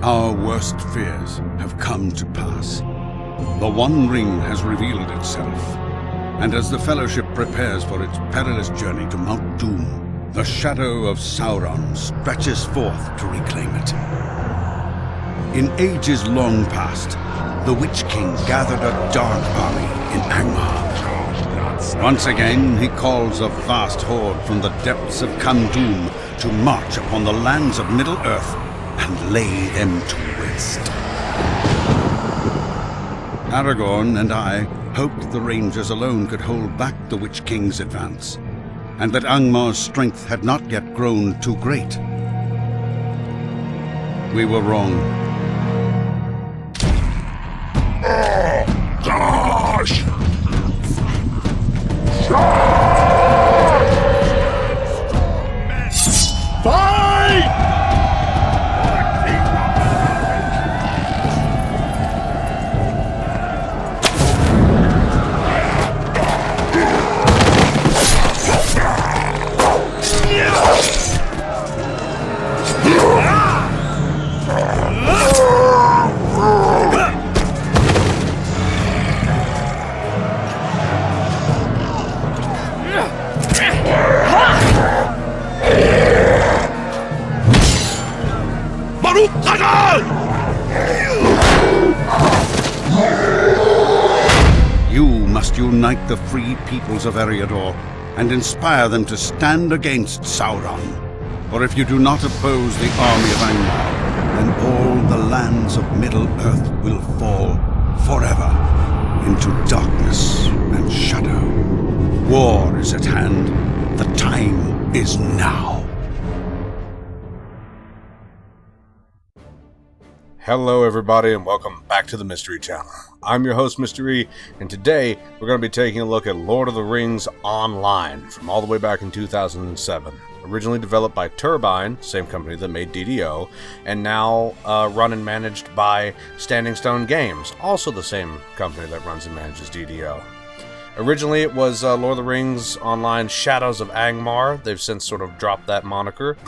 Our worst fears have come to pass. The One Ring has revealed itself, and as the Fellowship prepares for its perilous journey to Mount Doom, the shadow of Sauron stretches forth to reclaim it. In ages long past, the Witch King gathered a dark army in Angmar. Once again, he calls a vast horde from the depths of Khand to march upon the lands of Middle-earth and lay them to waste. Aragorn and I hoped the Rangers alone could hold back the Witch King's advance, and that Angmar's strength had not yet grown too great. We were wrong. Gosh! Fight! You must unite the free peoples of Eriador and inspire them to stand against Sauron. For if you do not oppose the army of Angmar, then all the lands of Middle-earth will fall forever into darkness and shadow. War is at hand. The time is now. Hello everybody and welcome back to the Mystery Channel. I'm your host Mystery, and today we're going to be taking a look at Lord of the Rings Online from all the way back in 2007. Originally developed by Turbine, same company that made DDO, and now run and managed by Standing Stone Games, also the same company that runs and manages DDO. Originally it was Lord of the Rings Online Shadows of Angmar. They've since sort of dropped that moniker,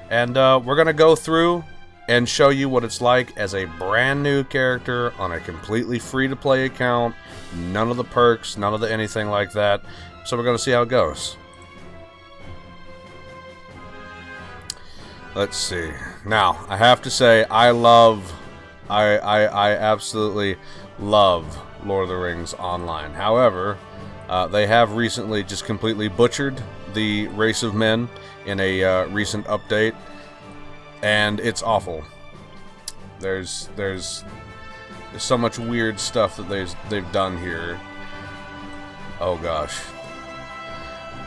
and we're going to go through and show you what it's like as a brand new character on a completely free-to-play account. None of the perks, none of the anything like that. So we're going to see how it goes. Let's see. Now, I have to say, I absolutely love Lord of the Rings Online. However, they have recently just completely butchered the race of men in a recent update. And it's awful. There's so much weird stuff that they've done here. Oh gosh.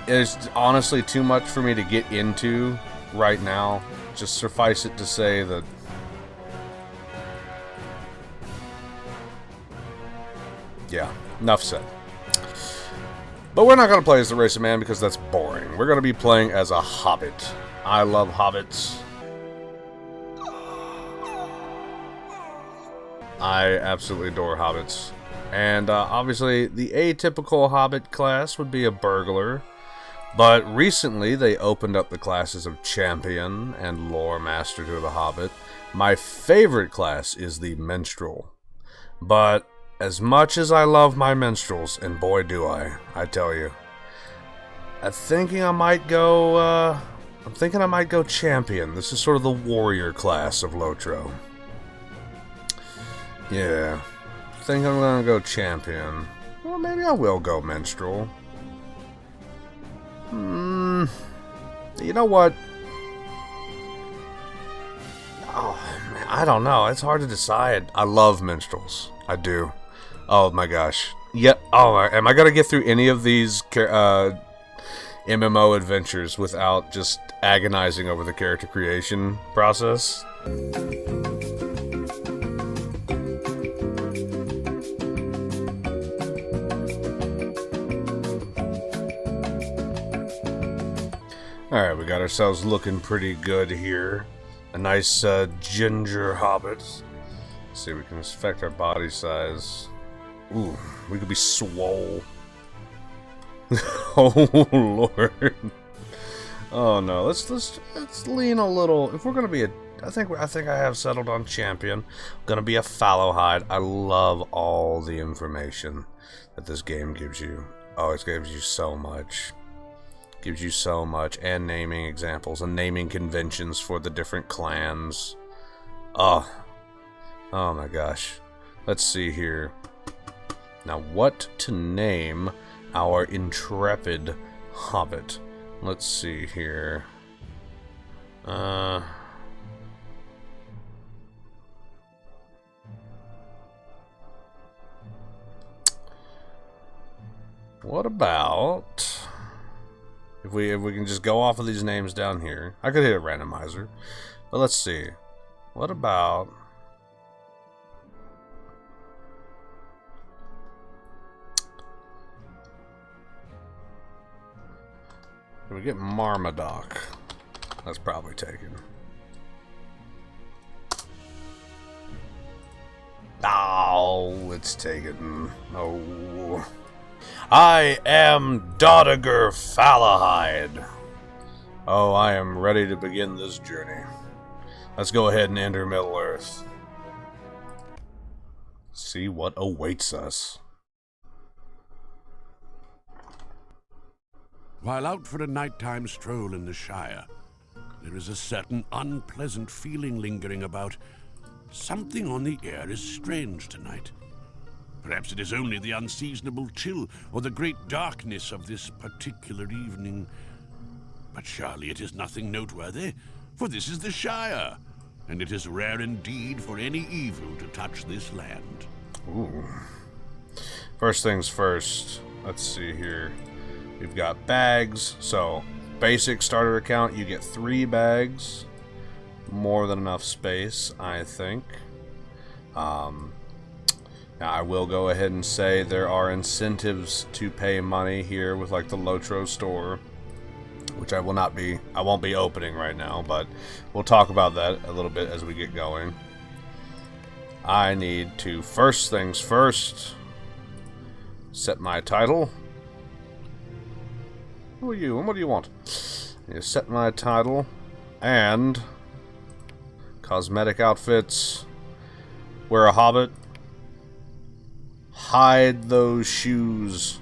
It's honestly too much for me to get into right now. Just suffice it to say that yeah, enough said. But we're not going to play as the race of man because that's boring. We're going to be playing as a hobbit. I love hobbits. I absolutely adore hobbits. And obviously the atypical hobbit class would be a burglar, but recently they opened up the classes of champion and lore master to the hobbit. My favorite class is the minstrel, but as much as I love my minstrels, and boy do I tell you, I'm thinking I might go champion. This is sort of the warrior class of LotRO. Yeah, I think I'm gonna go champion. Well, maybe I will go minstrel. You know what? Oh, man, I don't know. It's hard to decide. I love minstrels. I do. Oh my gosh. Yeah. Oh, am I gonna get through any of these MMO adventures without just agonizing over the character creation process? Alright, we got ourselves looking pretty good here. A nice ginger hobbit. Let's see, we can affect our body size. Ooh, we could be swole. Oh Lord. Oh no, let's lean a little. If we're gonna be a I think I have settled on champion. Gonna be a fallowhide. I love all the information that this game gives you. Oh, it gives you so much. Gives you so much, and naming examples and naming conventions for the different clans. Oh my gosh. Let's see here. Now, what to name our intrepid hobbit? Let's see here. What about if we can just go off of these names down here? I could hit a randomizer, but let's see. What about if we get Marmadoc? That's probably taken. Oh, it's taken. Oh. I am Dodiger Fallahide. Oh, I am ready to begin this journey. Let's go ahead and enter Middle-earth. See what awaits us. While out for a nighttime stroll in the Shire, there is a certain unpleasant feeling lingering about. Something on the air is strange tonight. Perhaps it is only the unseasonable chill or the great darkness of this particular evening. But surely it is nothing noteworthy, for this is the Shire, and it is rare indeed for any evil to touch this land. Ooh. First things first, let's see here. We've got bags, so basic starter account, you get 3 bags. More than enough space, I think. Now, I will go ahead and say there are incentives to pay money here with like the LotRO store, which I won't be opening right now, but we'll talk about that a little bit as we get going. I need to, first things first, set my title. Who are you and what do you want? I need to set my title and cosmetic outfits. Wear a hobbit. Hide those shoes.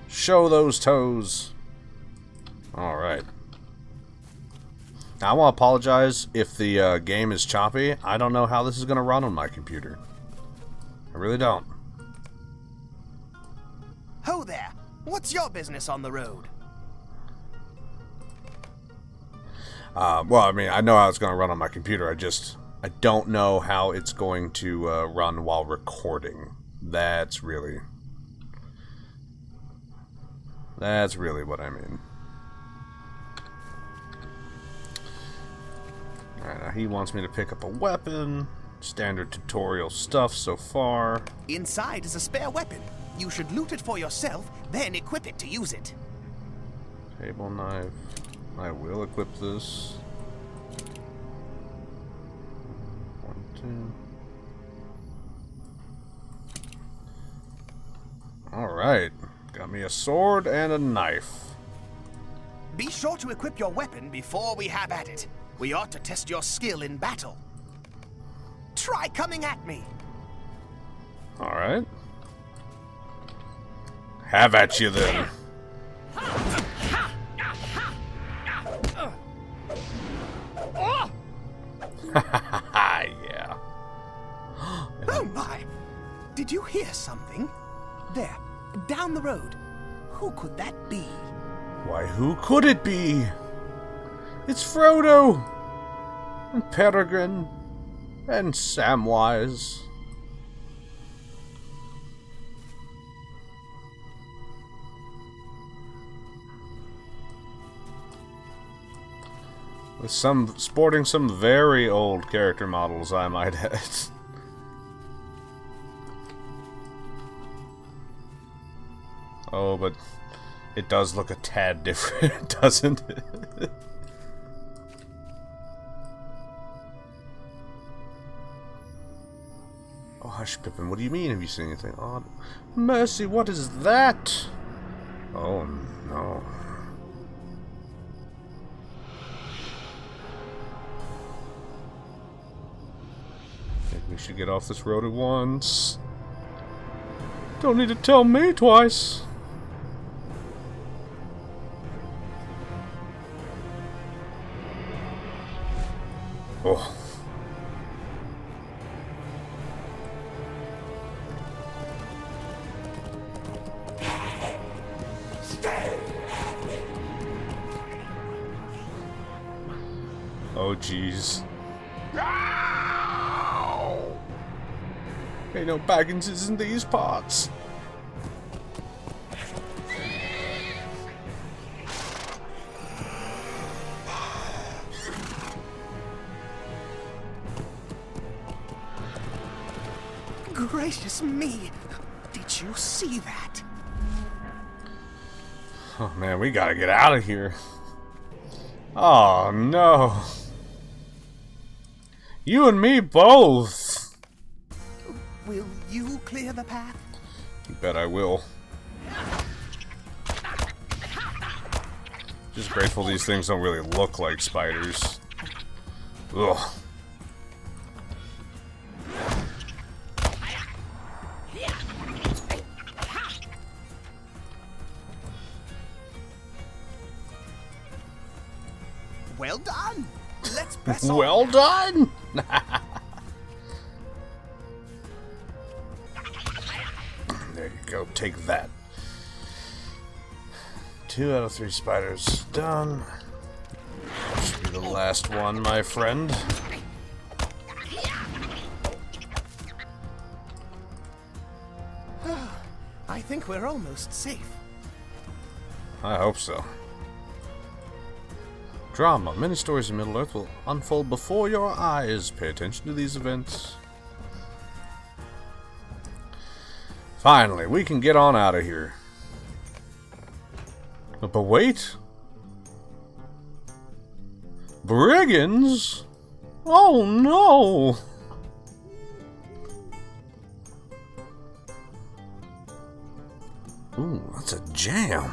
Show those toes. Alright. Now, I want to apologize if the game is choppy. I don't know how this is going to run on my computer. I really don't. Ho there! What's your business on the road? Well, I mean, I know how it's going to run on my computer. I don't know how it's going to run while recording. That's really what I mean. Alright, now he wants me to pick up a weapon. Standard tutorial stuff so far. Inside is a spare weapon. You should loot it for yourself, then equip it to use it. Table knife. I will equip this. 1, 2. Alright, got me a sword and a knife. Be sure to equip your weapon before we have at it. We ought to test your skill in battle. Try coming at me. Alright. Have at you then. Yeah. Oh my! Did you hear something? There, down the road. Who could that be? Why, who could it be? It's Frodo! And Peregrine! And Samwise! With sporting some very old character models, I might add. Oh, but it does look a tad different, doesn't it? Oh, hush, Pippin, what do you mean? Have you seen anything odd? Mercy, what is that? Oh, no. We should get off this road at once. Don't need to tell me twice. Oh. Oh, jeez. Ain't no Bagginses in these parts. Gracious me! Did you see that? Oh man, we gotta get out of here. Oh no. You and me both. Will you clear the path? You bet I will. Just grateful these things don't really look like spiders. Ugh. Well done! Let's press on. Well done! There you go, take that. 2 out of 3 spiders done. That should be the last one, my friend. I think we're almost safe. I hope so. Drama. Many stories in Middle-earth will unfold before your eyes. Pay attention to these events. Finally, we can get on out of here. But wait. Brigands? Oh no! Ooh, that's a jam.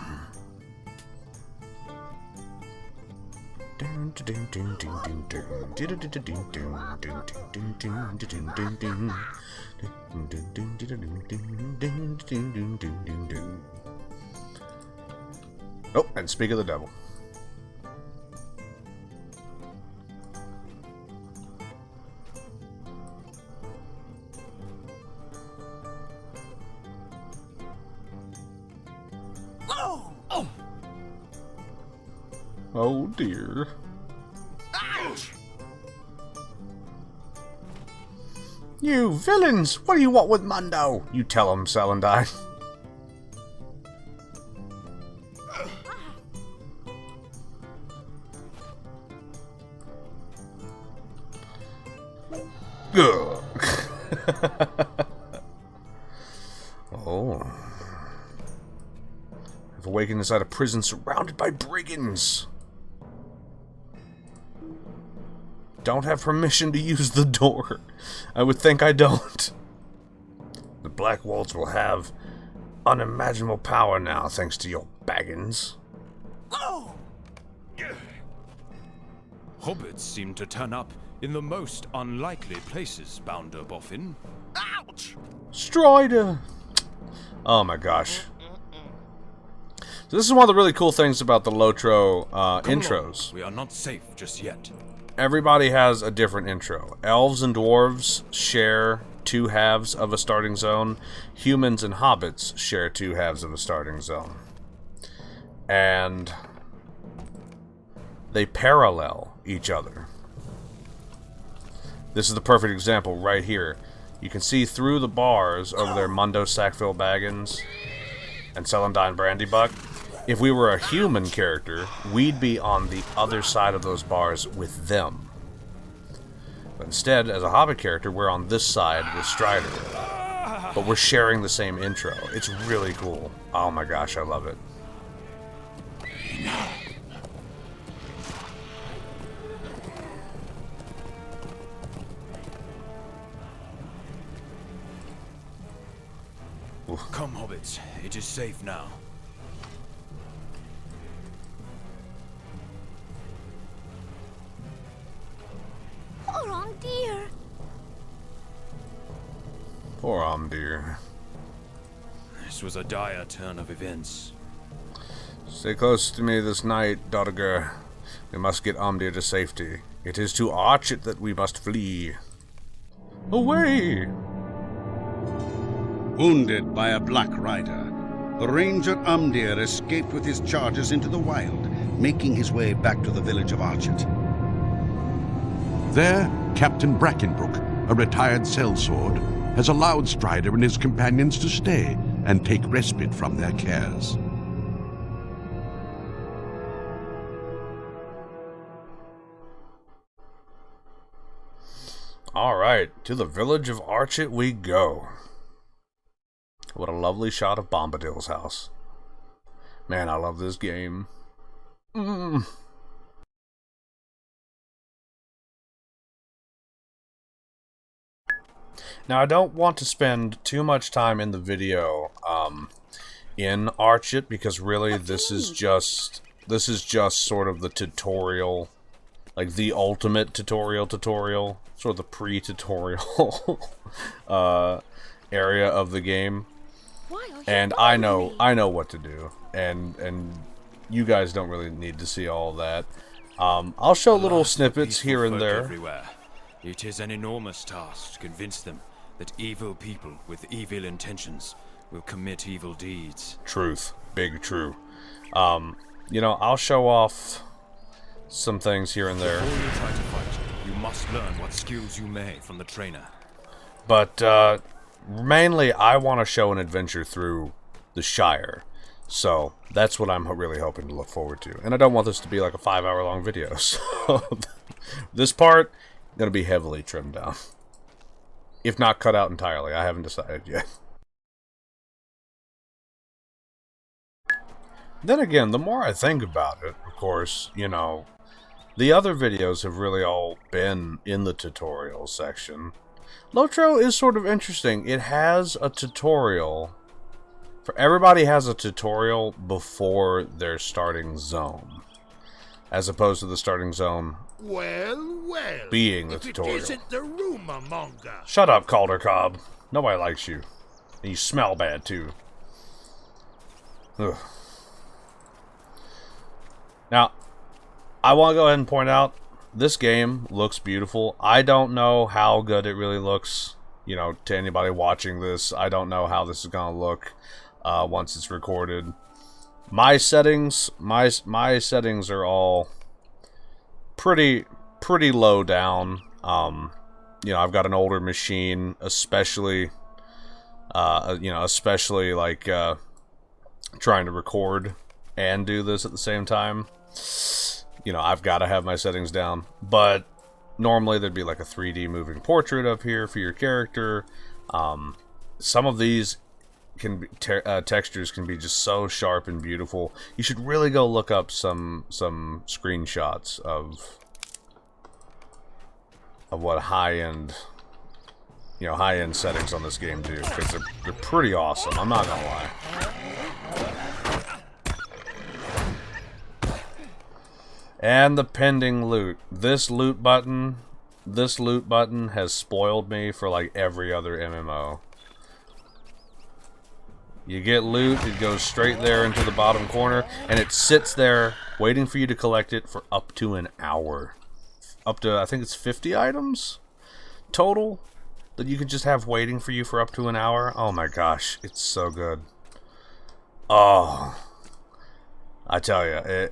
Oh, and speak of the devil. Oh dear. Ouch! You villains! What do you want with Mundo? You tell him, Celandine. Oh. I've awakened inside a prison surrounded by brigands. Don't have permission to use the door. I would think I don't. The Black Wolves will have unimaginable power now, thanks to your Baggins. Oh! Hobbits seem to turn up in the most unlikely places, Bounder Boffin. Ouch! Strider! Oh my gosh. So this is one of the really cool things about the LotRO intros. We are not safe just yet. Everybody has a different intro. Elves and dwarves share 2 halves of a starting zone. Humans and hobbits share 2 halves of a starting zone. And they parallel each other. This is the perfect example right here. You can see through the bars over there Mundo Sackville Baggins and Celandine Brandybuck. If we were a human character, we'd be on the other side of those bars with them. But instead, as a Hobbit character, we're on this side with Strider. But we're sharing the same intro. It's really cool. Oh my gosh, I love it. Come, hobbits. It is safe now. Oh dear. Poor Omdir. This was a dire turn of events. Stay close to me this night, Dodiger. We must get Omdir to safety. It is to Archet that we must flee. Away! Wounded by a Black Rider, the ranger Umdir escaped with his charges into the wild, making his way back to the village of Archet. There, Captain Brackenbrook, a retired sellsword, has allowed Strider and his companions to stay and take respite from their cares. Alright, to the village of Archet we go. What a lovely shot of Bombadil's house. Man, I love this game. Now, I don't want to spend too much time in the video in Archet, because really this is just sort of the tutorial, like the ultimate tutorial, sort of the pre-tutorial area of the game. And I know what to do, and you guys don't really need to see all that. I'll show little snippets here and there. Everywhere. It is an enormous task to convince them that evil people with evil intentions will commit evil deeds. Truth. Big true. You know, I'll show off some things here and there. Before you try to fight, you must learn what skills you may from the trainer. But, mainly, I want to show an adventure through the Shire. So, that's what I'm really hoping to look forward to. And I don't want this to be like a 5-hour-long video. So, this part, going to be heavily trimmed down. If not cut out entirely. I haven't decided yet. Then again, the more I think about it, of course, you know, the other videos have really all been in the tutorial section. LotRO is sort of interesting. It has a tutorial. For everybody has a tutorial before their starting zone. As opposed to the starting zone being the tutorial. It isn't the rumor monger. Shut up, Calder Cobb. Nobody likes you. And you smell bad, too. Ugh. Now, I want to go ahead and point out, this game looks beautiful. I don't know how good it really looks, you know, to anybody watching this. I don't know how this is going to look once it's recorded. My settings are all pretty low down. You know, I've got an older machine, especially like trying to record and do this at the same time. You know, I've got to have my settings down, but normally there'd be like a 3D moving portrait up here for your character. Some of these can be textures can be just so sharp and beautiful. You should really go look up some screenshots of what high-end settings on this game do, because they're pretty awesome. I'm not gonna lie. And the pending loot. This loot button has spoiled me for like every other MMO. You get loot, it goes straight there into the bottom corner, and it sits there waiting for you to collect it for up to an hour. Up to, I think it's 50 items total that you can just have waiting for you for up to an hour. Oh my gosh, it's so good. Oh, I tell you,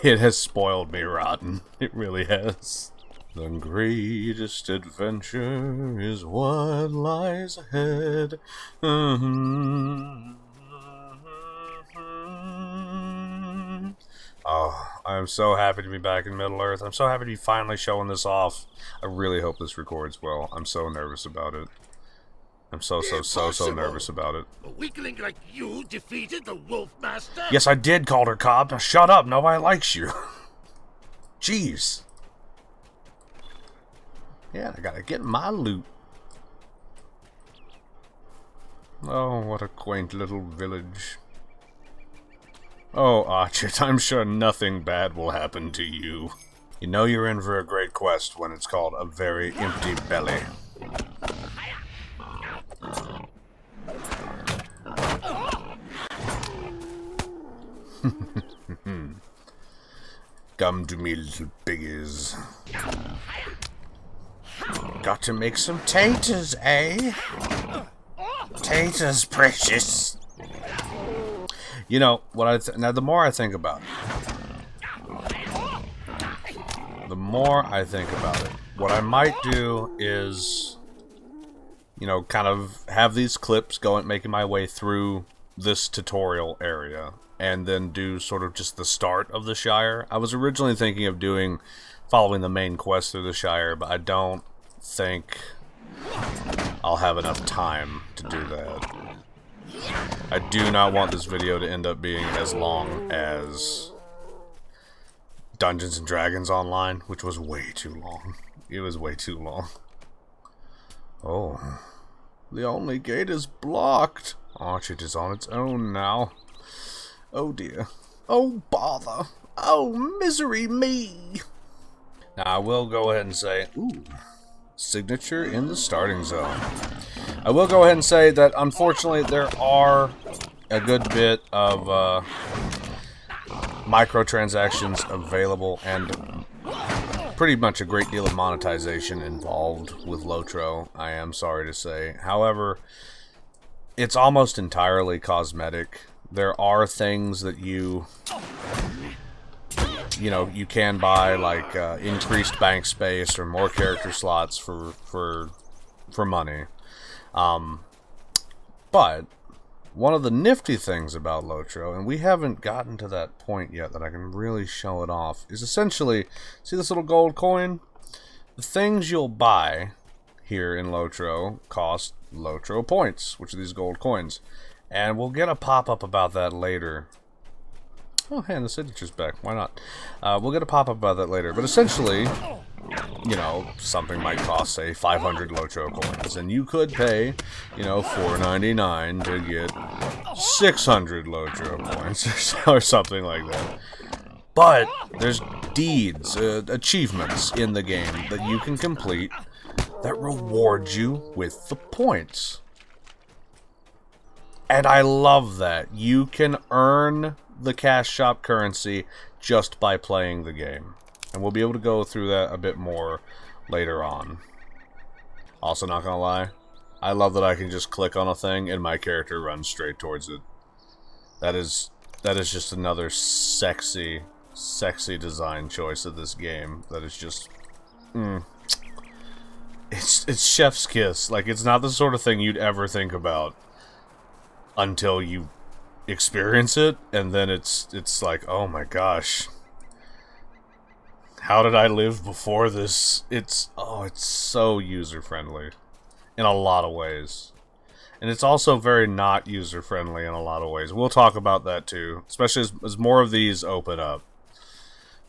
it has spoiled me rotten. It really has. The greatest adventure is what lies ahead. Oh, I'm so happy to be back in Middle-earth. I'm so happy to be finally showing this off. I really hope this records well. I'm so nervous about it. I'm so nervous about it. A weakling like you defeated the Wolf Master? Yes, I did, Calder Cobb. Now shut up. Nobody likes you. Jeez. Yeah, I gotta get my loot. Oh, what a quaint little village. Oh, Archet, I'm sure nothing bad will happen to you. You know you're in for a great quest when it's called A Very Empty Belly. Come to me, little piggies. Got to make some taters, eh? Taters, precious. You know what? Now, the more I think about it, what I might do is, you know, kind of have these clips going, making my way through this tutorial area, and then do sort of just the start of the Shire. I was originally thinking of following the main quest through the Shire, but I don't think I'll have enough time to do that. I do not want this video to end up being as long as Dungeons and Dragons Online, which was way too long. It was way too long. Oh, the only gate is blocked. Archit is on its own now. Oh dear. Oh bother. Oh misery me. Now I will go ahead and say, ooh, signature in the starting zone. I will go ahead and say that unfortunately there are a good bit of microtransactions available and pretty much a great deal of monetization involved with LotRO, I am sorry to say. However, it's almost entirely cosmetic. There are things that you can buy, like increased bank space or more character slots for money. But one of the nifty things about LotRO, and we haven't gotten to that point yet that I can really show it off, is essentially, see this little gold coin? The things you'll buy here in LotRO cost LotRO points, which are these gold coins. And we'll get a pop-up about that later. Oh, hey, and the signature's back. Why not? We'll get a pop-up about that later. But essentially, you know, something might cost, say, 500 LotRO coins. And you could pay, you know, $4.99 to get 600 LotRO points or something like that. But there's deeds, achievements in the game that you can complete that reward you with the points. And I love that. You can earn the cash shop currency just by playing the game. And we'll be able to go through that a bit more later on. Also, not gonna lie, I love that I can just click on a thing and my character runs straight towards it. That is just another sexy design choice of this game. That is just... It's chef's kiss. Like, it's not the sort of thing you'd ever think about until you experience it, and then it's like, oh my gosh, how did I live before this? It's so user-friendly in a lot of ways. And it's also very not user-friendly in a lot of ways. We'll talk about that too, especially as more of these open up.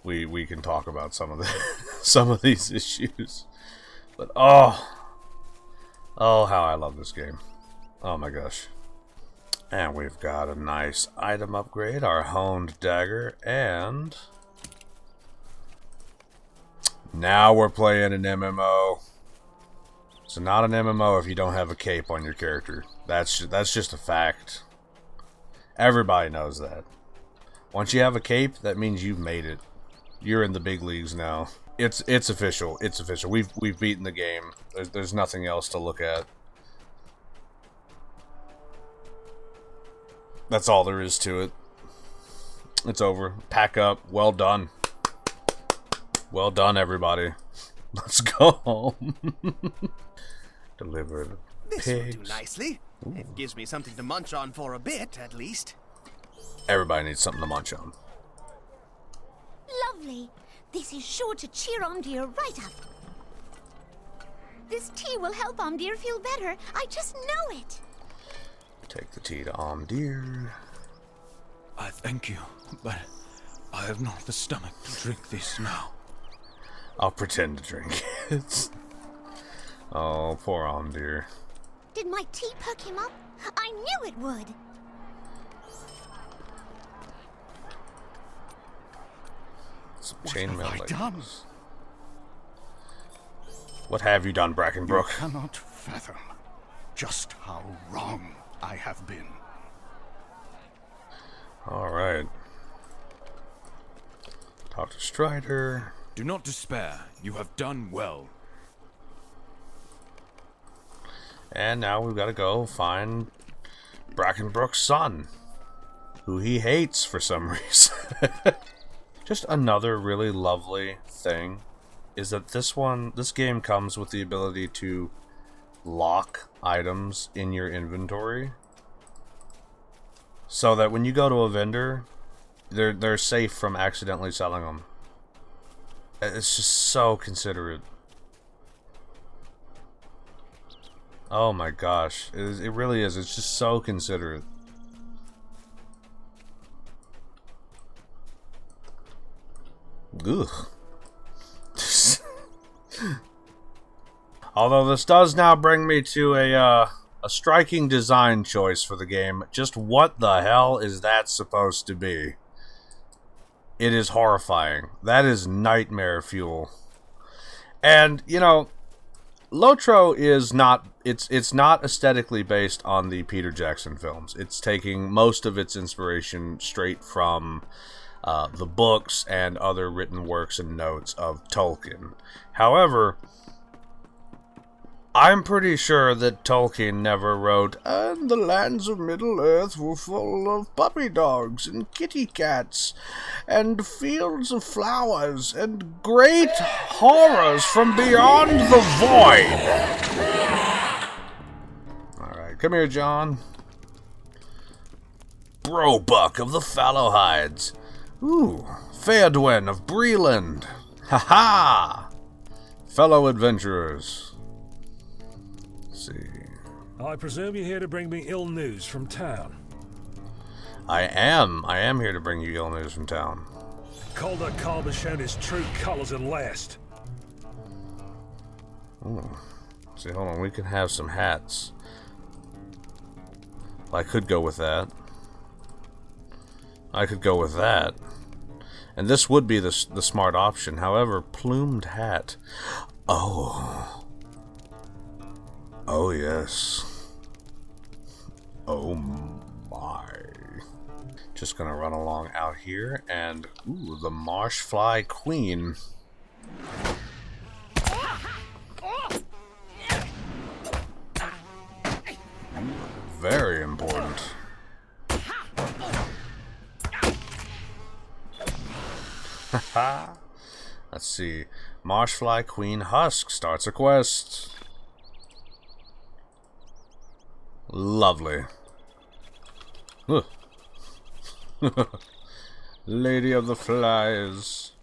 We can talk about some of these issues. But oh how I love this game. Oh my gosh. And we've got a nice item upgrade, our honed dagger, and now we're playing an MMO. So not an MMO if you don't have a cape on your character. That's just a fact. Everybody knows that. Once you have a cape, that means you've made it. You're in the big leagues now. It's official. It's official. We've beaten the game. There's nothing else to look at. That's all there is to it. It's over. Pack up. Well done. Well done, everybody. Let's go home. Deliver the This pigs. will do nicely. Ooh. It gives me something to munch on for a bit, at least. Everybody needs something to munch on. Lovely. This is sure to cheer Omdir right up. This tea will help Omdir feel better. I just know it. Take the tea to Omdir. I thank you, but I have not the stomach to drink this now. I'll pretend to drink it. Oh, poor Omdir. Did my tea perk him up? I knew it would. Some What chainmail have I leggings. done? What have you done, Brackenbrook? You cannot fathom just how wrong I have been. Alright. Talk to Strider. Do not despair. You have done well. And now we've got to go find Brackenbrook's son, who he hates for some reason. Just another really lovely thing is that this game comes with the ability to lock items in your inventory, so that when you go to a vendor, they're safe from accidentally selling them. It's just so considerate. Oh my gosh, it really is. It's just so considerate. Ugh. Although this does now bring me to a striking design choice for the game. Just what the hell is that supposed to be? It is horrifying. That is nightmare fuel. And, you know, LotRO is not, it's not aesthetically based on the Peter Jackson films. It's taking most of its inspiration straight from the books and other written works and notes of Tolkien. However, I'm pretty sure that Tolkien never wrote, "And the lands of Middle-earth were full of puppy dogs and kitty cats, and fields of flowers, and great horrors from beyond the void." Alright, come here, John. Brobuck of the Fallowhides. Ooh, Feodwen of Breland. Ha-ha! Fellow adventurers. Let's see. I presume you're here to bring me ill news from town. I am here to bring you ill news from town. Calder Carver shown his true colors at last. Ooh. See, hold on, we can have some hats. I could go with that. I could go with that. And this would be the smart option. However, plumed hat. Oh. Oh, yes. Oh, my. Just gonna run along out here and... Ooh, the Marshfly Queen. Very important. Let's see. Marshfly Queen Husk starts a quest. Lovely. Lady of the Flies.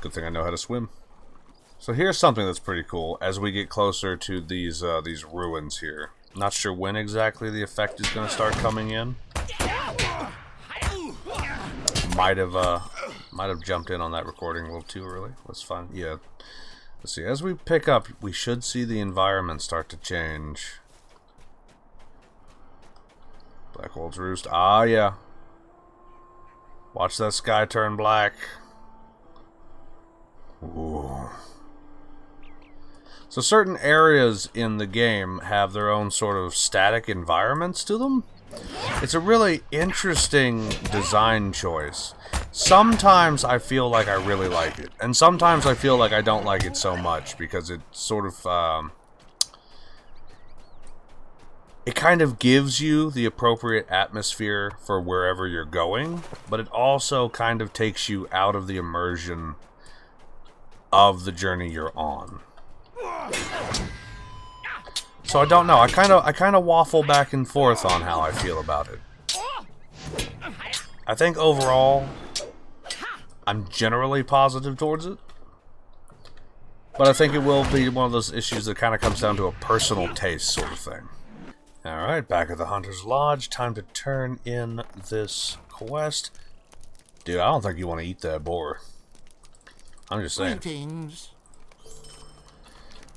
Good thing I know how to swim. So here's something that's pretty cool as we get closer to these ruins here. Not sure when exactly the effect is going to start coming in. Might have jumped in on that recording a little too early. That's fine. Yeah. Let's see. As we pick up, we should see the environment start to change. Blackwold's Roost. Ah, yeah. Watch that sky turn black. Ooh. So certain areas in the game have their own sort of static environments to them. It's a really interesting design choice. Sometimes I feel like I really like it, and sometimes I feel like I don't like it so much because it sort of it kind of gives you the appropriate atmosphere for wherever you're going, but it also kind of takes you out of the immersion of the journey you're on. So I don't know. I kind of waffle back and forth on how I feel about it. I think overall, I'm generally positive towards it. But I think it will be one of those issues that kind of comes down to a personal taste sort of thing. Alright, back at the Hunter's Lodge. Time to turn in this quest. Dude, I don't think you want to eat that boar. I'm just saying. Greetings.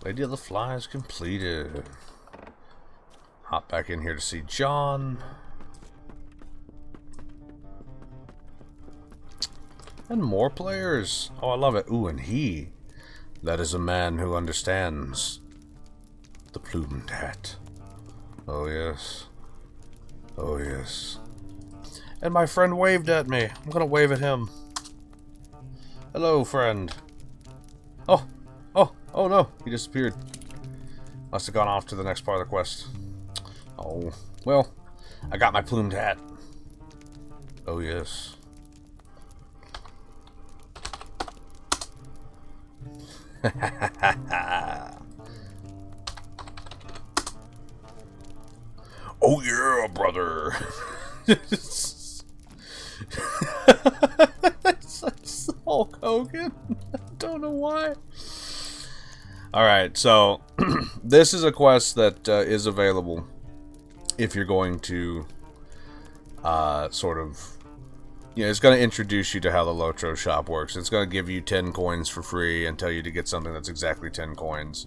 Lady of the Flies completed. Hop back in here to see John. And more players. Oh, I love it. Ooh, and he. That is a man who understands the plumed hat. Oh, yes. Oh, yes. And my friend waved at me. I'm gonna wave at him. Hello, friend. Oh, oh no, he disappeared. Must have gone off to the next part of the quest. Oh, well, I got my plumed hat. Oh, yes. Oh yeah, brother. It's Hulk Hogan. I don't know why. Alright, so this is a quest that is available if you're going to sort of, you know, it's going to introduce you to how the LotRO shop works. It's going to give you 10 coins for free and tell you to get something that's exactly 10 coins.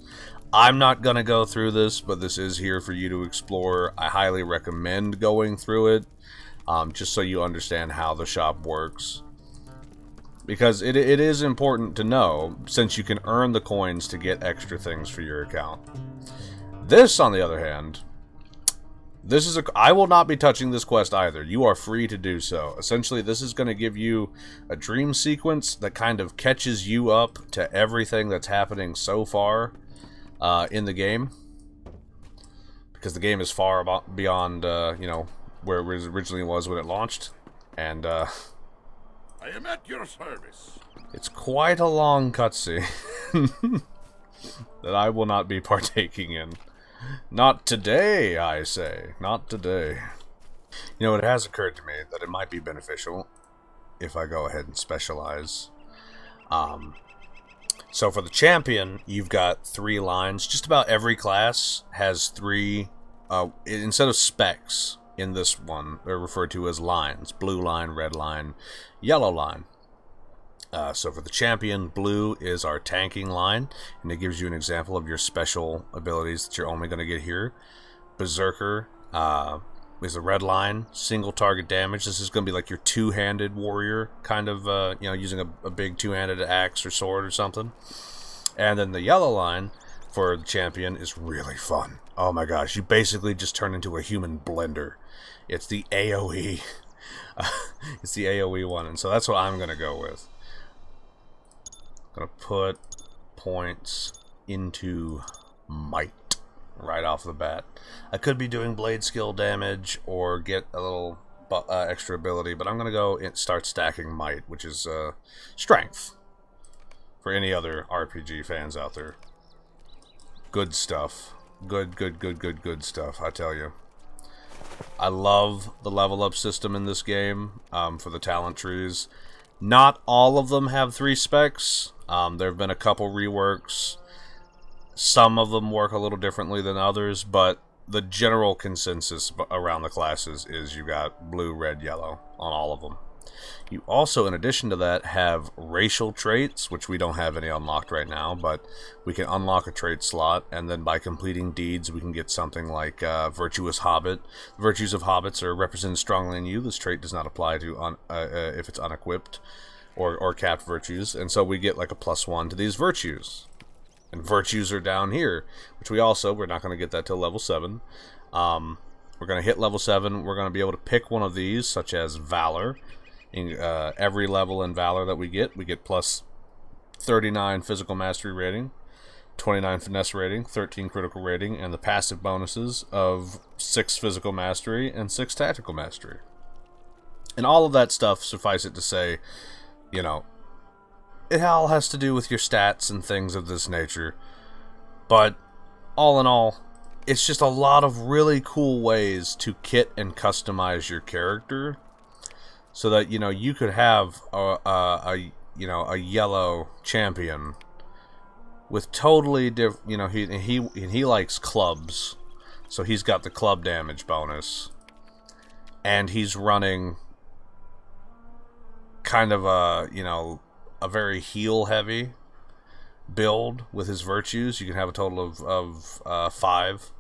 I'm not going to go through this, but this is here for you to explore. I highly recommend going through it, just so you understand how the shop works. Because it is important to know, since you can earn the coins to get extra things for your account. This, on the other hand, I will not be touching this quest either. You are free to do so. Essentially, this is going to give you a dream sequence that kind of catches you up to everything that's happening so far in the game. Because the game is far beyond, you know, where it originally was when it launched. And, I am at your service. It's quite a long cutscene that I will not be partaking in. Not today, I say. Not today. You know, it has occurred to me that it might be beneficial if I go ahead and specialize. So for the champion, you've got 3 lines. Just about every class has 3, instead of specs in this one, they're referred to as lines. Blue line, red line, yellow line. So for the champion, blue is our tanking line, and it gives you an example of your special abilities that you're only going to get here. Berserker is the red line, single target damage. This is going to be like your two-handed warrior, kind of, you know, using a big two-handed axe or sword or something. And then the yellow line for the champion is really fun. Oh my gosh, you basically just turn into a human blender. It's the AoE. It's the AoE one, and so that's what I'm going to go with. Gonna put points into might right off the bat. I could be doing blade skill damage or get a little extra ability, but I'm gonna go and start stacking might, which is strength for any other RPG fans out there. Good stuff. Good stuff, I tell you. I love the level up system in this game for the talent trees. Not all of them have 3 specs. There have been a couple reworks. Some of them work a little differently than others, but the general consensus around the classes is you got blue, red, yellow on all of them. You also, in addition to that, have racial traits, which we don't have any unlocked right now, but we can unlock a trait slot, and then by completing deeds, we can get something like Virtuous Hobbit. The virtues of hobbits are represented strongly in you. This trait does not apply to if it's unequipped or capped virtues, and so we get like a +1 to these virtues. And virtues are down here, which we're not going to get that till level 7. We're going to hit level 7. We're going to be able to pick one of these, such as Valor. In every level in Valor that we get plus 39 physical mastery rating, 29 finesse rating, 13 critical rating, and the passive bonuses of 6 physical mastery and 6 tactical mastery. And all of that stuff, suffice it to say, you know, it all has to do with your stats and things of this nature. But all in all, it's just a lot of really cool ways to kit and customize your character, so that, you know, you could have a yellow champion with totally different, you know, he likes clubs, so he's got the club damage bonus, and he's running kind of a, you know, a very heal heavy build with his virtues. You can have a total of 5.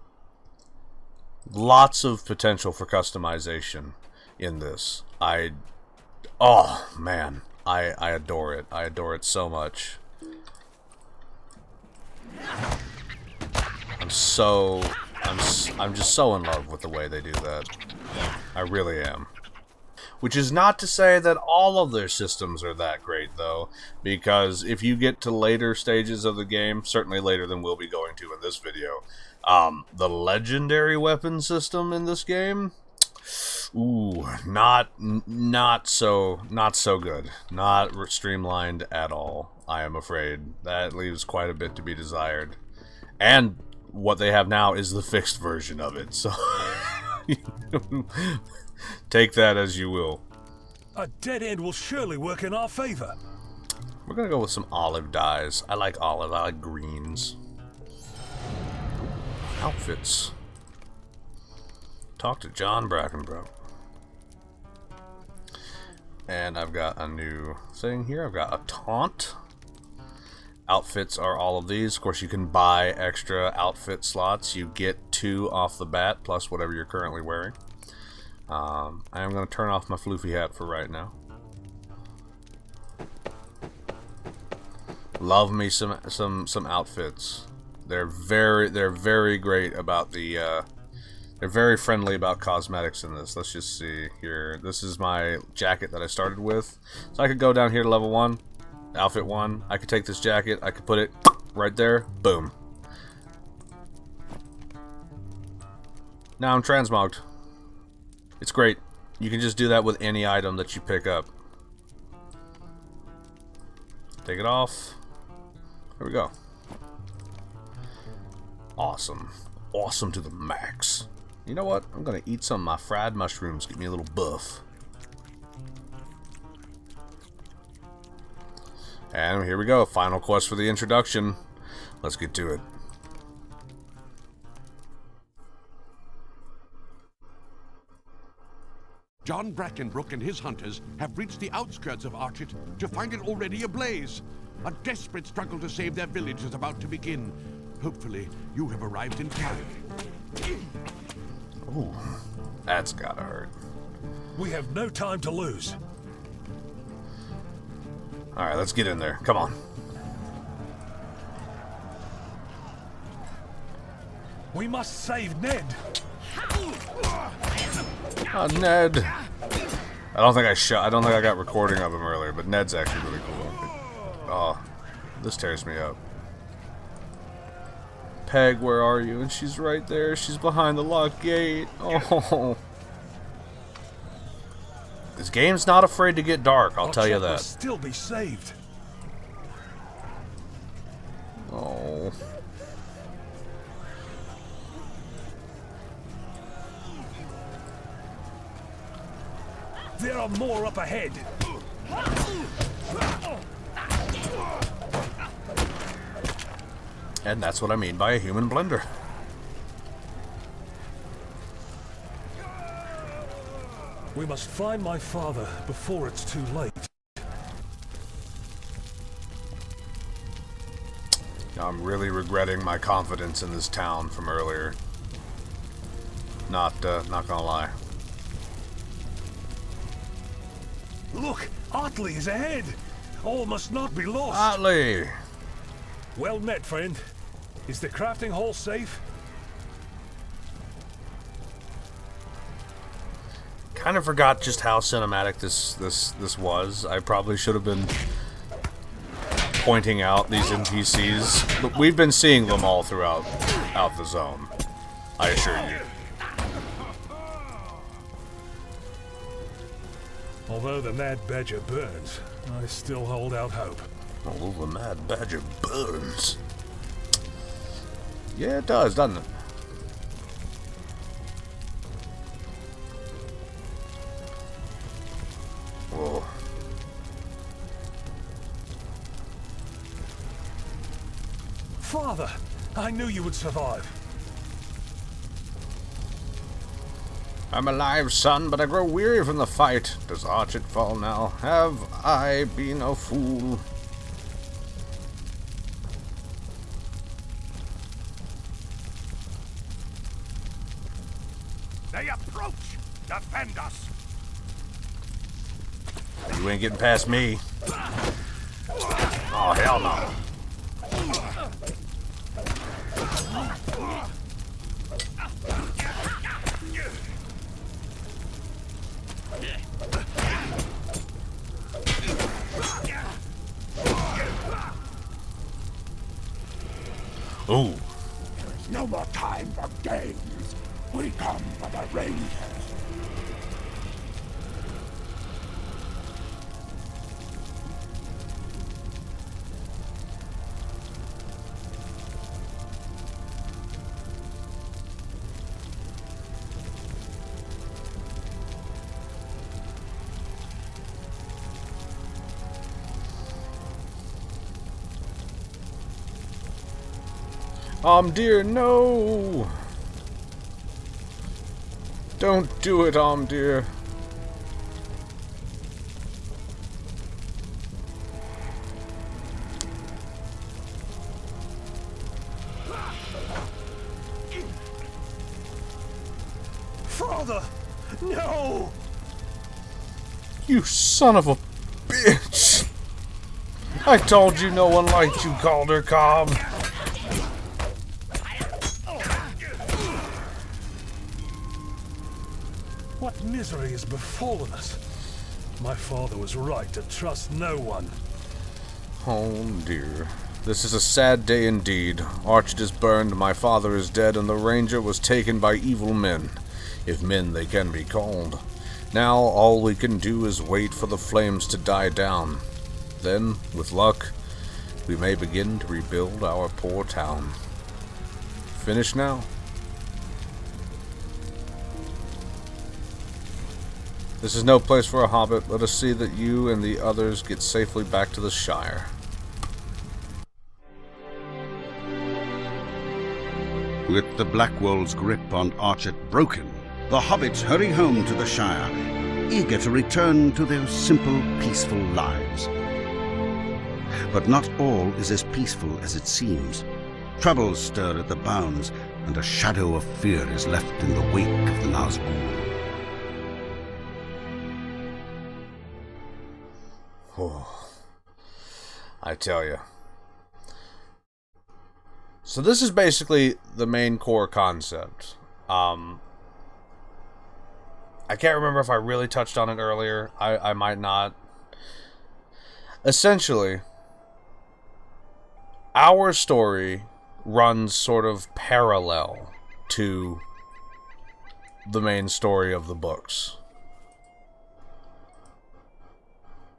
Lots of potential for customization in this. Oh man, I adore it. I adore it so much. I'm just so in love with the way they do that. I really am. Which is not to say that all of their systems are that great, though, because if you get to later stages of the game, certainly later than we'll be going to in this video, the legendary weapon system in this game, ooh, not so good, not streamlined at all. I am afraid that leaves quite a bit to be desired, and what they have now is the fixed version of it. So take that as you will. A dead end will surely work in our favor. We're gonna go with some olive dyes. I like olive. I like greens. Outfits. Talk to John Brackenbrook. And I've got a new thing here. I've got a taunt. Outfits are all of these. Of course, you can buy extra outfit slots. You get 2 off the bat, plus whatever you're currently wearing. I am going to turn off my floofy hat for right now. Love me some outfits. They're very great about the. They're very friendly about cosmetics in this. Let's just see here. This is my jacket that I started with, so I could go down here to level 1. Outfit 1, I could take this jacket, I could put it right there, boom. Now I'm transmogged. It's great. You can just do that with any item that you pick up. Take it off. There we go. Awesome. Awesome to the max. You know what? I'm gonna eat some of my fried mushrooms, get me a little buff. And here we go, final quest for the introduction. Let's get to it. John Brackenbrook and his hunters have reached the outskirts of Archit to find it already ablaze. A desperate struggle to save their village is about to begin. Hopefully, you have arrived in time. Ooh, that's gotta hurt. We have no time to lose. Alright, let's get in there. Come on. We must save Ned. Oh, Ned. I don't think I got recording of him earlier, but Ned's actually really cool. Oh, this tears me up. Peg, where are you? And she's right there. She's behind the locked gate. Oh. This game's not afraid to get dark, I'll tell you that. Must still be saved. Oh. There are more up ahead. And that's what I mean by a human blender. We must find my father before it's too late. I'm really regretting my confidence in this town from earlier. Not gonna lie. Look, Otley is ahead. All must not be lost. Otley! Well met, friend. Is the crafting hall safe? Kind of forgot just how cinematic this was. I probably should have been pointing out these NPCs, but we've been seeing them all throughout the zone. I assure you. Although the Mad Badger burns, I still hold out hope. Although the Mad Badger burns. Yeah, it does, doesn't it? Whoa. Father, I knew you would survive. I'm alive, son, but I grow weary from the fight. Does Archit fall now? Have I been a fool? They approach! Defend us! You ain't getting past me. Oh, hell no. Ooh. There is no more time for games. We come for the rings. Dear, no! Don't do it, dear. Father! No! You son of a bitch! I told you no one liked you, Calder Cobb. What misery has befallen us? My father was right to trust no one. Oh dear. This is a sad day indeed. Arched is burned, my father is dead, and the ranger was taken by evil men, if men they can be called. Now all we can do is wait for the flames to die down. Then, with luck, we may begin to rebuild our poor town. Finished now? This is no place for a hobbit. Let us see that you and the others get safely back to the Shire. With the Blackwall's grip on Archet broken, the hobbits hurry home to the Shire, eager to return to their simple, peaceful lives. But not all is as peaceful as it seems. Troubles stir at the bounds, and a shadow of fear is left in the wake of the Nazgul. Oh, I tell you. So this is basically the main core concept. I can't remember if I really touched on it earlier. I might not. Essentially, our story runs sort of parallel to the main story of the books.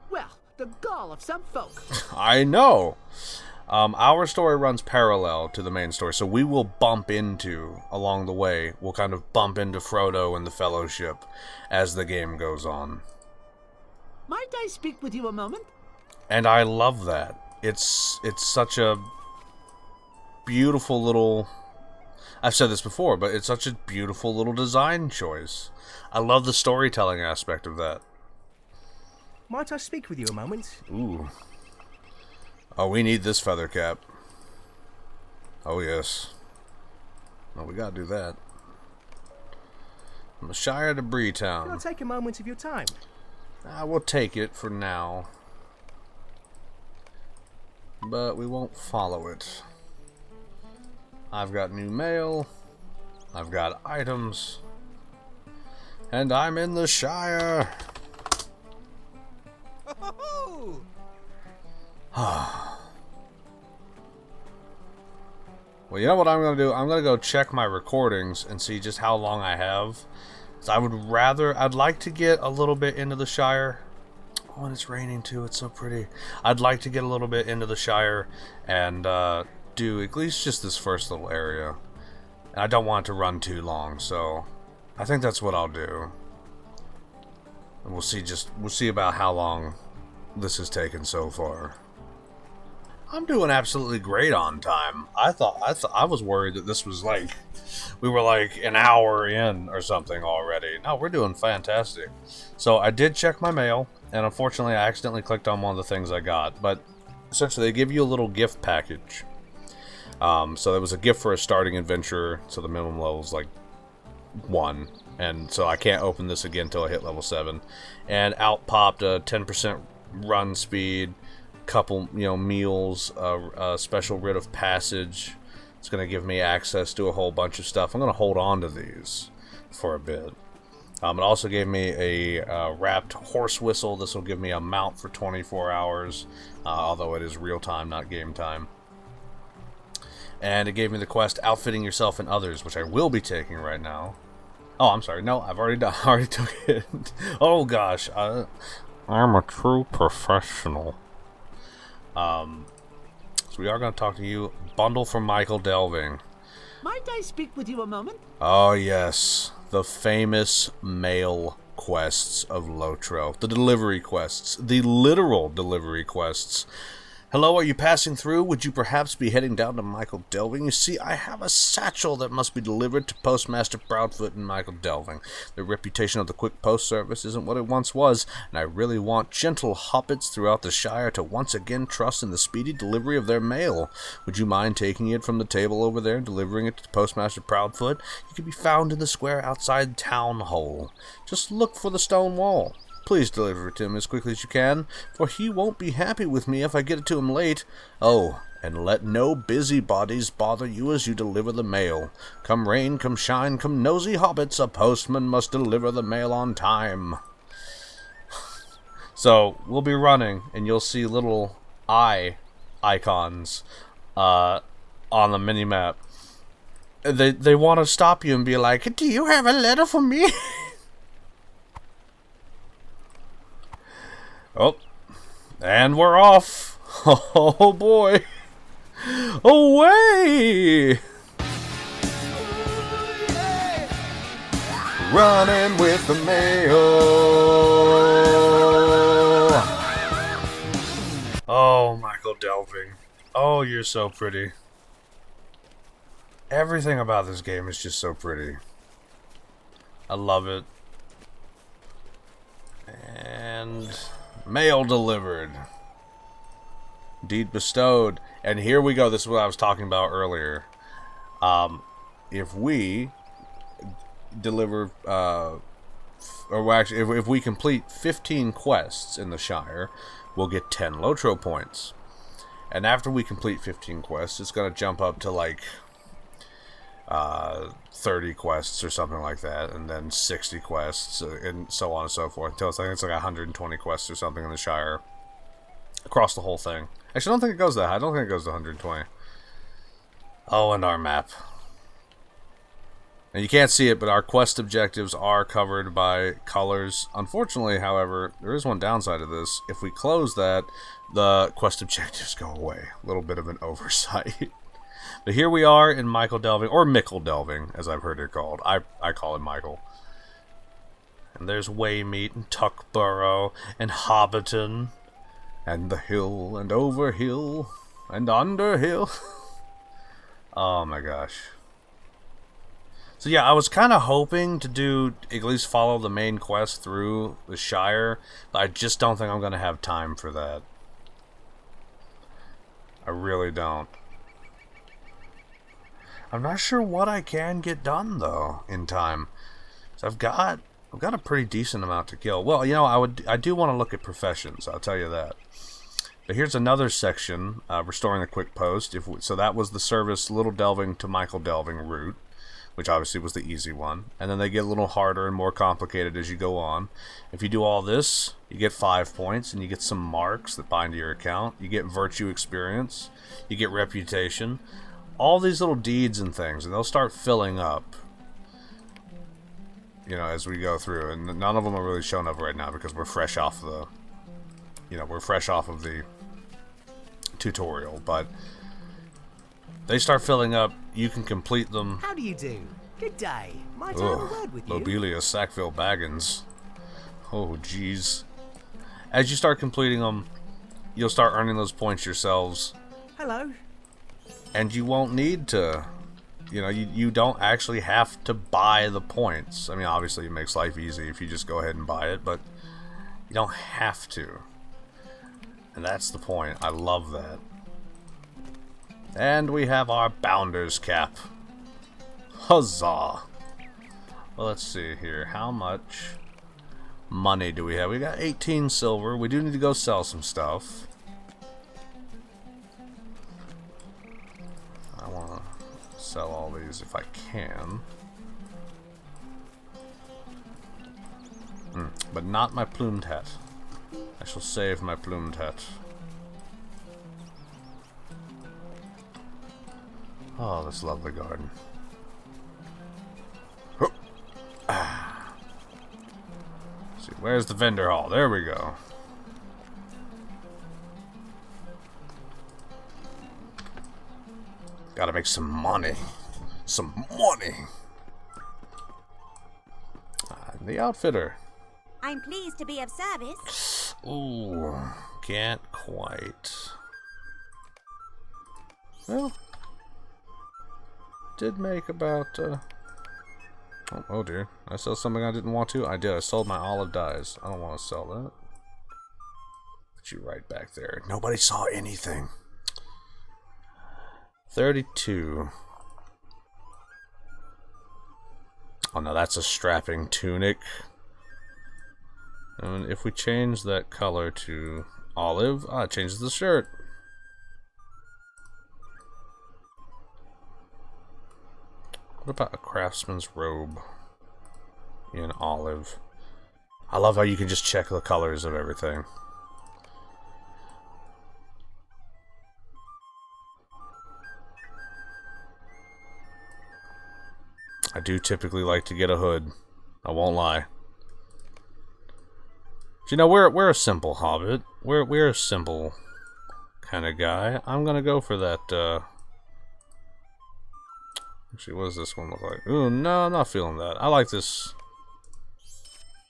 Well, the gall of some folk. I know. Our story runs parallel to the main story, so we will bump into, along the way, we'll kind of bump into Frodo and the Fellowship as the game goes on. Might I speak with you a moment? And I love that. It's such a beautiful little... I've said this before, but it's such a beautiful little design choice. I love the storytelling aspect of that. Might I speak with you a moment? Ooh. Oh, we need this feather cap. Oh, yes. Oh, we gotta do that. From the Shire to Can I Breetown. take a moment of your time? We'll take it for now. But we won't follow it. I've got new mail. I've got items. And I'm in the Shire. Well, you know what I'm going to do? I'm going to go check my recordings and see just how long I have. So I'd like to get a little bit into the Shire. Oh, and it's raining too. It's so pretty. I'd like to get a little bit into the Shire and do at least just this first little area. And I don't want it to run too long, so I think that's what I'll do. And we'll see about how long this has taken so far. I'm doing absolutely great on time. I was worried that this was like we were like an hour in or something already. No, we're doing fantastic. So I did check my mail, and unfortunately I accidentally clicked on one of the things I got. But essentially they give you a little gift package. So there was a gift for a starting adventurer, so the minimum level is like 1. And so I can't open this again until I hit level 7. And out popped a 10% run speed, couple meals, a special writ of passage. It's going to give me access to a whole bunch of stuff. I'm going to hold on to these for a bit. It also gave me a wrapped horse whistle. This will give me a mount for 24 hours, although it is real time, not game time. and it gave me the quest Outfitting Yourself and Others, which I will be taking right now. Oh, I'm sorry. No, I've already done. I already took it. Oh gosh, I'm a true professional. So we are going to talk to you. Bundle from Michael Delving. Might I speak with you a moment? Oh yes, the famous mail quests of LotRO. The delivery quests. The literal delivery quests. Hello, are you passing through? Would you perhaps be heading down to Michael Delving? You see, I have a satchel that must be delivered to Postmaster Proudfoot and Michael Delving. The reputation of the quick post service isn't what it once was, and I really want gentle hobbits throughout the Shire to once again trust in the speedy delivery of their mail. Would you mind taking it from the table over there and delivering it to Postmaster Proudfoot? It can be found in the square outside Town Hall. Just look for the stone wall. Please deliver it to him as quickly as you can, for he won't be happy with me if I get it to him late. Oh, and let no busybodies bother you as you deliver the mail. Come rain, come shine, come nosy hobbits, a postman must deliver the mail on time. So, we'll be running, and you'll see little eye icons on the minimap. They want to stop you and be like, do you have a letter for me? Oh, and we're off. Oh boy. Away! Running with the mail. Oh, Michael Delving. Oh, you're so pretty. Everything about this game is just so pretty. I love it. And mail delivered. Deed bestowed. And here we go. This is what I was talking about earlier. If we deliver, or actually, if we complete 15 quests in the Shire, we'll get 10 LotRO points. And after we complete 15 quests, it's going to jump up to like 30 quests or something like that, and then 60 quests, and so on and so forth, until it's like 120 quests or something in the Shire across the whole thing. Actually, I don't think it goes that high. I don't think it goes to 120. Oh, and our map. And you can't see it, but our quest objectives are covered by colors. Unfortunately, however, there is one downside to this. If we close that, the quest objectives go away. A little bit of an oversight. But here we are in Michael Delving, or Mickle Delving, as I've heard it called. I call it Michael. And there's Waymeet, and Tuckborough, and Hobbiton, and the hill, and over hill, and under hill. Oh my gosh. So yeah, I was kind of hoping to do, at least follow the main quest through the Shire, but I just don't think I'm going to have time for that. I really don't. I'm not sure what I can get done though in time. So I've got a pretty decent amount to kill. Well, you know, I do want to look at professions. I'll tell you that. But here's another section, restoring the quick post. So that was the service Little Delving to Michael Delving route, which obviously was the easy one. And then they get a little harder and more complicated as you go on. If you do all this, you get 5 points, and you get some marks that bind to your account. You get virtue experience. You get reputation. All these little deeds and things, and they'll start filling up, you know, as we go through. And none of them are really showing up right now because we're fresh off the, we're fresh off of the tutorial. But they start filling up. You can complete them. How do you do? Good day. Might I have a word with you? Lobelia Sackville Baggins. Oh, jeez. As you start completing them, you'll start earning those points yourselves. Hello. And you won't need to, you don't actually have to buy the points. I mean, obviously it makes life easy if you just go ahead and buy it, but you don't have to. And that's the point. I love that. And we have our Bounder's Cap. Huzzah! Well, let's see here. How much money do we have? We got 18 silver. We do need to go sell some stuff. I want to sell all these if I can. But not my plumed hat. I shall save my plumed hat. Oh, this lovely garden. See, where's the vendor hall? There we go. Gotta make some money. Some money. The outfitter. I'm pleased to be of service. Ooh, can't quite. Well, did make about, oh dear. I sell something I didn't want to? I did. I sold my olive dyes. I don't want to sell that. Put you right back there. Nobody saw anything. 32. Oh no, that's a strapping tunic. And if we change that color to olive, it changes the shirt. What about a craftsman's robe in olive? I love how you can just check the colors of everything. I do typically like to get a hood. I won't lie. But, you know, we're a simple hobbit. We're a simple kind of guy. I'm gonna go for that. Actually, what does this one look like? Ooh, no, I'm not feeling that. I like this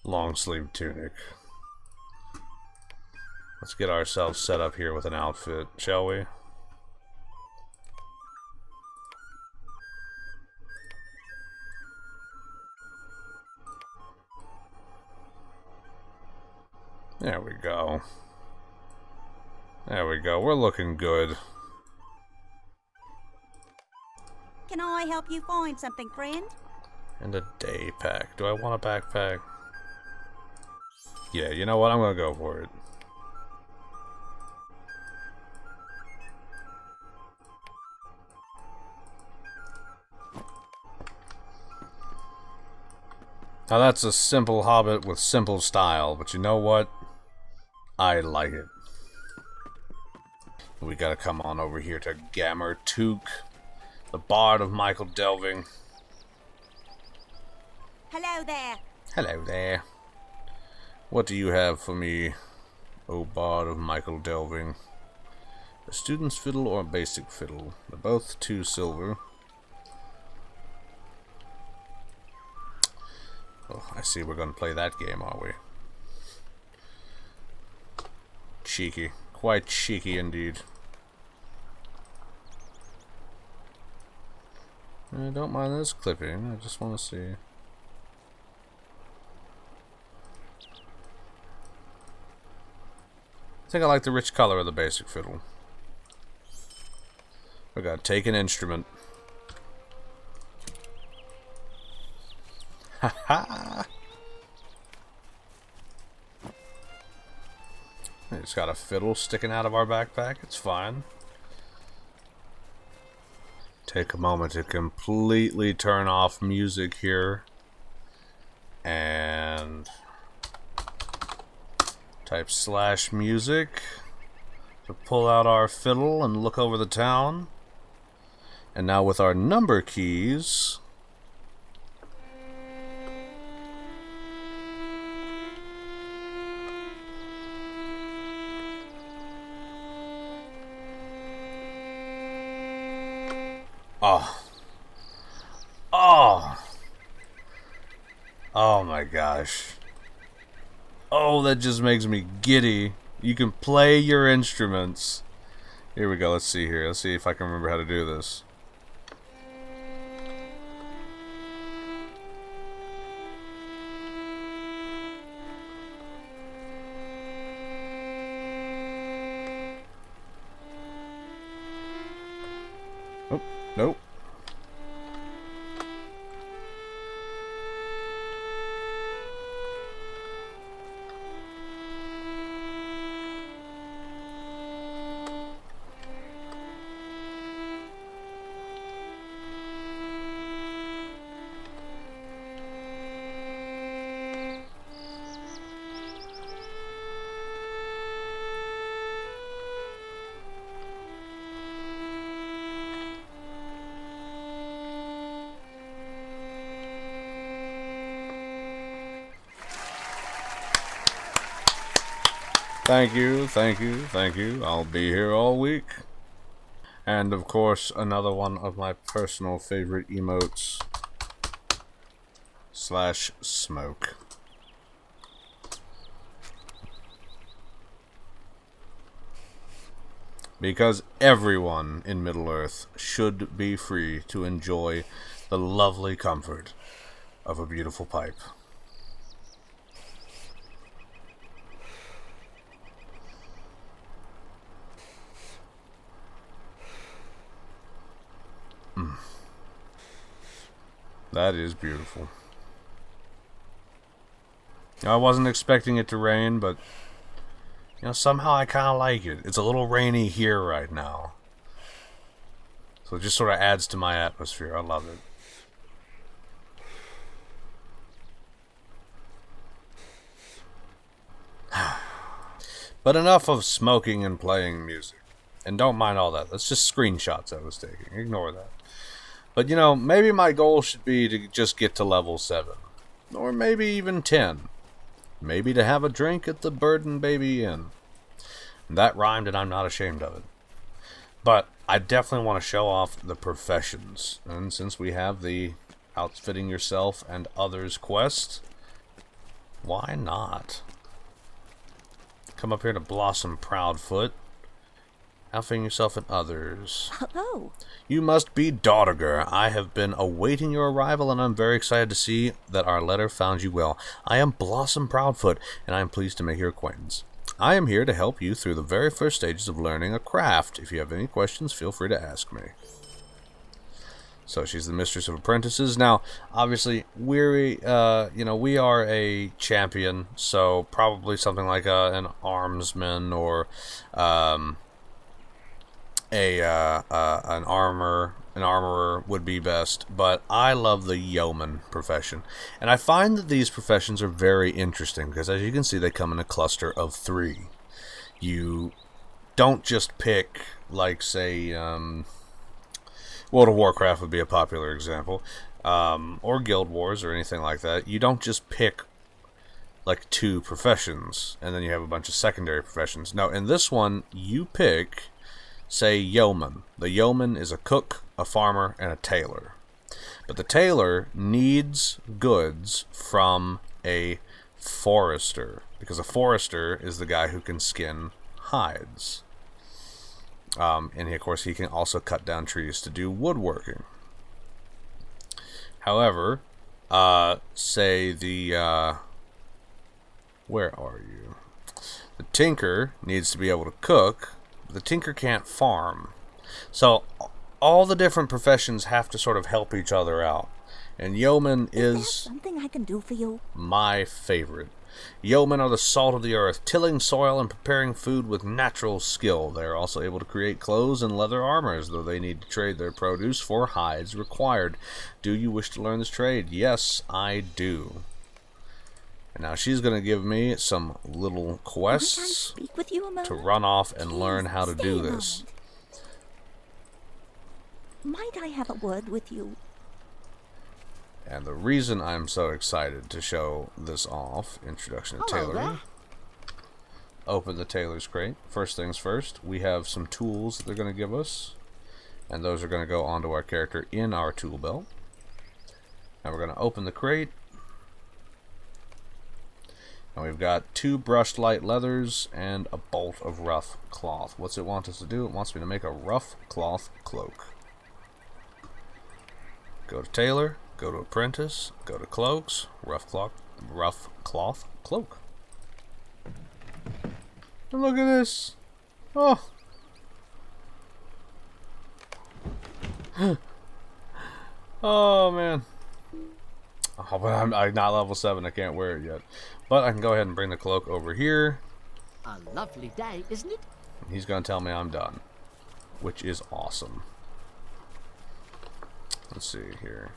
long sleeve tunic. Let's get ourselves set up here with an outfit, shall we? There we go. There we go. We're looking good. Can I help you find something, friend? And a day pack. Do I want a backpack? Yeah, you know what? I'm gonna go for it. Now that's a simple hobbit with simple style, but you know what? I like it. We gotta come on over here to Gammer Took, the Bard of Michael Delving. Hello there. Hello there. What do you have for me, O Bard of Michael Delving? A student's fiddle or a basic fiddle? They're both 2 silver. Oh, I see we're gonna play that game, are we? Cheeky. Quite cheeky indeed. I don't mind this clipping, I just want to see. I think I like the rich color of the basic fiddle. We gotta take an instrument. Haha! We just got a fiddle sticking out of our backpack. It's fine. Take a moment to completely turn off music here. And type /music to pull out our fiddle and look over the town. And now with our number keys, oh my gosh. Oh, that just makes me giddy. You can play your instruments. Here we go, let's see here. Let's see if I can remember how to do this. Oh, nope. Thank you, thank you, thank you. I'll be here all week. And of course, another one of my personal favorite emotes. /smoke. Because everyone in Middle-earth should be free to enjoy the lovely comfort of a beautiful pipe. That is beautiful. I wasn't expecting it to rain, but somehow I kind of like it. It's a little rainy here right now. So it just sort of adds to my atmosphere. I love it. But enough of smoking and playing music. And don't mind all that. That's just screenshots I was taking. Ignore that. But maybe my goal should be to just get to level 7. Or maybe even 10. Maybe to have a drink at the Burden Baby Inn. That rhymed and I'm not ashamed of it. But I definitely want to show off the professions. And since we have the outfitting yourself and others quest, why not? Come up here to Blossom Proudfoot. Outfitting yourself and others. Hello. You must be Daughterger. I have been awaiting your arrival, and I'm very excited to see that our letter found you well. I am Blossom Proudfoot, and I am pleased to make your acquaintance. I am here to help you through the very first stages of learning a craft. If you have any questions, feel free to ask me. So she's the mistress of apprentices. Now, obviously, we are a champion, so probably something like an armsman or an armorer would be best, but I love the yeoman profession. And I find that these professions are very interesting because, as you can see, they come in a cluster of 3. You don't just pick, like, say, World of Warcraft would be a popular example, or Guild Wars or anything like that. You don't just pick, like, 2 professions, and then you have a bunch of secondary professions. No, in this one, you pick, say, yeoman. The yeoman is a cook, a farmer, and a tailor. But the tailor needs goods from a forester, because a forester is the guy who can skin hides. And of course, he can also cut down trees to do woodworking. However, say the... where are you? The tinker needs to be able to cook. The tinker can't farm. So all the different professions have to sort of help each other out. And yeoman is something I can do for you? My favorite. Yeomen are the salt of the earth, tilling soil and preparing food with natural skill. They are also able to create clothes and leather armors, though they need to trade their produce for hides required. Do you wish to learn this trade? Yes, I do. And now she's going to give me some little quests to run off and learn how to do this. Might I have a word with you? And the reason I'm so excited to show this off, introduction to tailoring. Open the tailor's crate. First things first, we have some tools that they're going to give us. And those are going to go onto our character in our tool belt. And we're going to open the crate. And we've got 2 brushed light leathers and a bolt of rough cloth. What's it want us to do? It wants me to make a rough cloth cloak. Go to tailor, go to apprentice, go to cloaks, rough cloth cloak. And look at this. Oh. Oh man. Oh, but I'm not level 7. I can't wear it yet. But I can go ahead and bring the cloak over here. A lovely day, isn't it? He's going to tell me I'm done, which is awesome. Let's see here.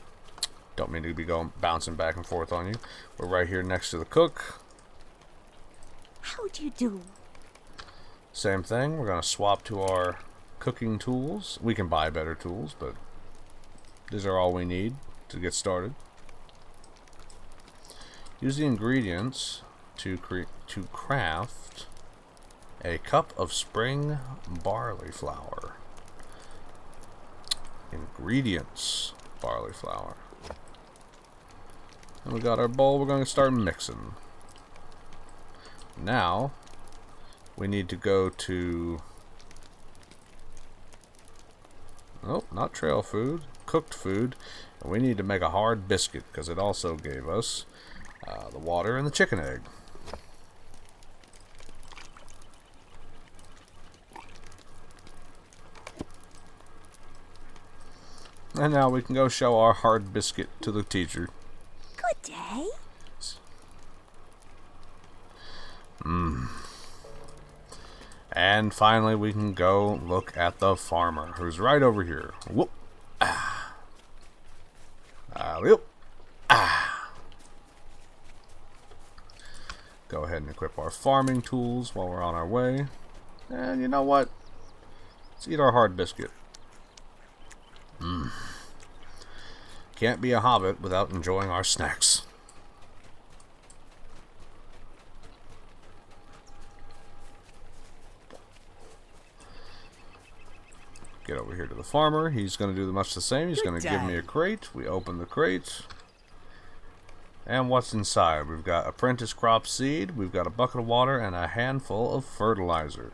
Don't mean to be bouncing back and forth on you. We're right here next to the cook. How do you do? Same thing. We're going to swap to our cooking tools. We can buy better tools, but these are all we need to get started. Use the ingredients to craft A cup of spring barley flour. Ingredients, barley flour. And we got our bowl, we're going to start mixing. Now, we need to go to... Oh, not trail food, cooked food. And we need to make a hard biscuit, because it also gave us the water and the chicken egg. And now we can go show our hard biscuit to the teacher. Good day. And finally we can go look at the farmer, who's right over here. Whoop. Ah. Whoop. Ah. Go ahead and equip our farming tools while we're on our way. And you know what? Let's eat our hard biscuit. Can't be a hobbit without enjoying our snacks. Get over here to the farmer. He's going to do much the same. He's going to give me a crate. We open the crate. And what's inside? We've got apprentice crop seed. We've got a bucket of water and a handful of fertilizer.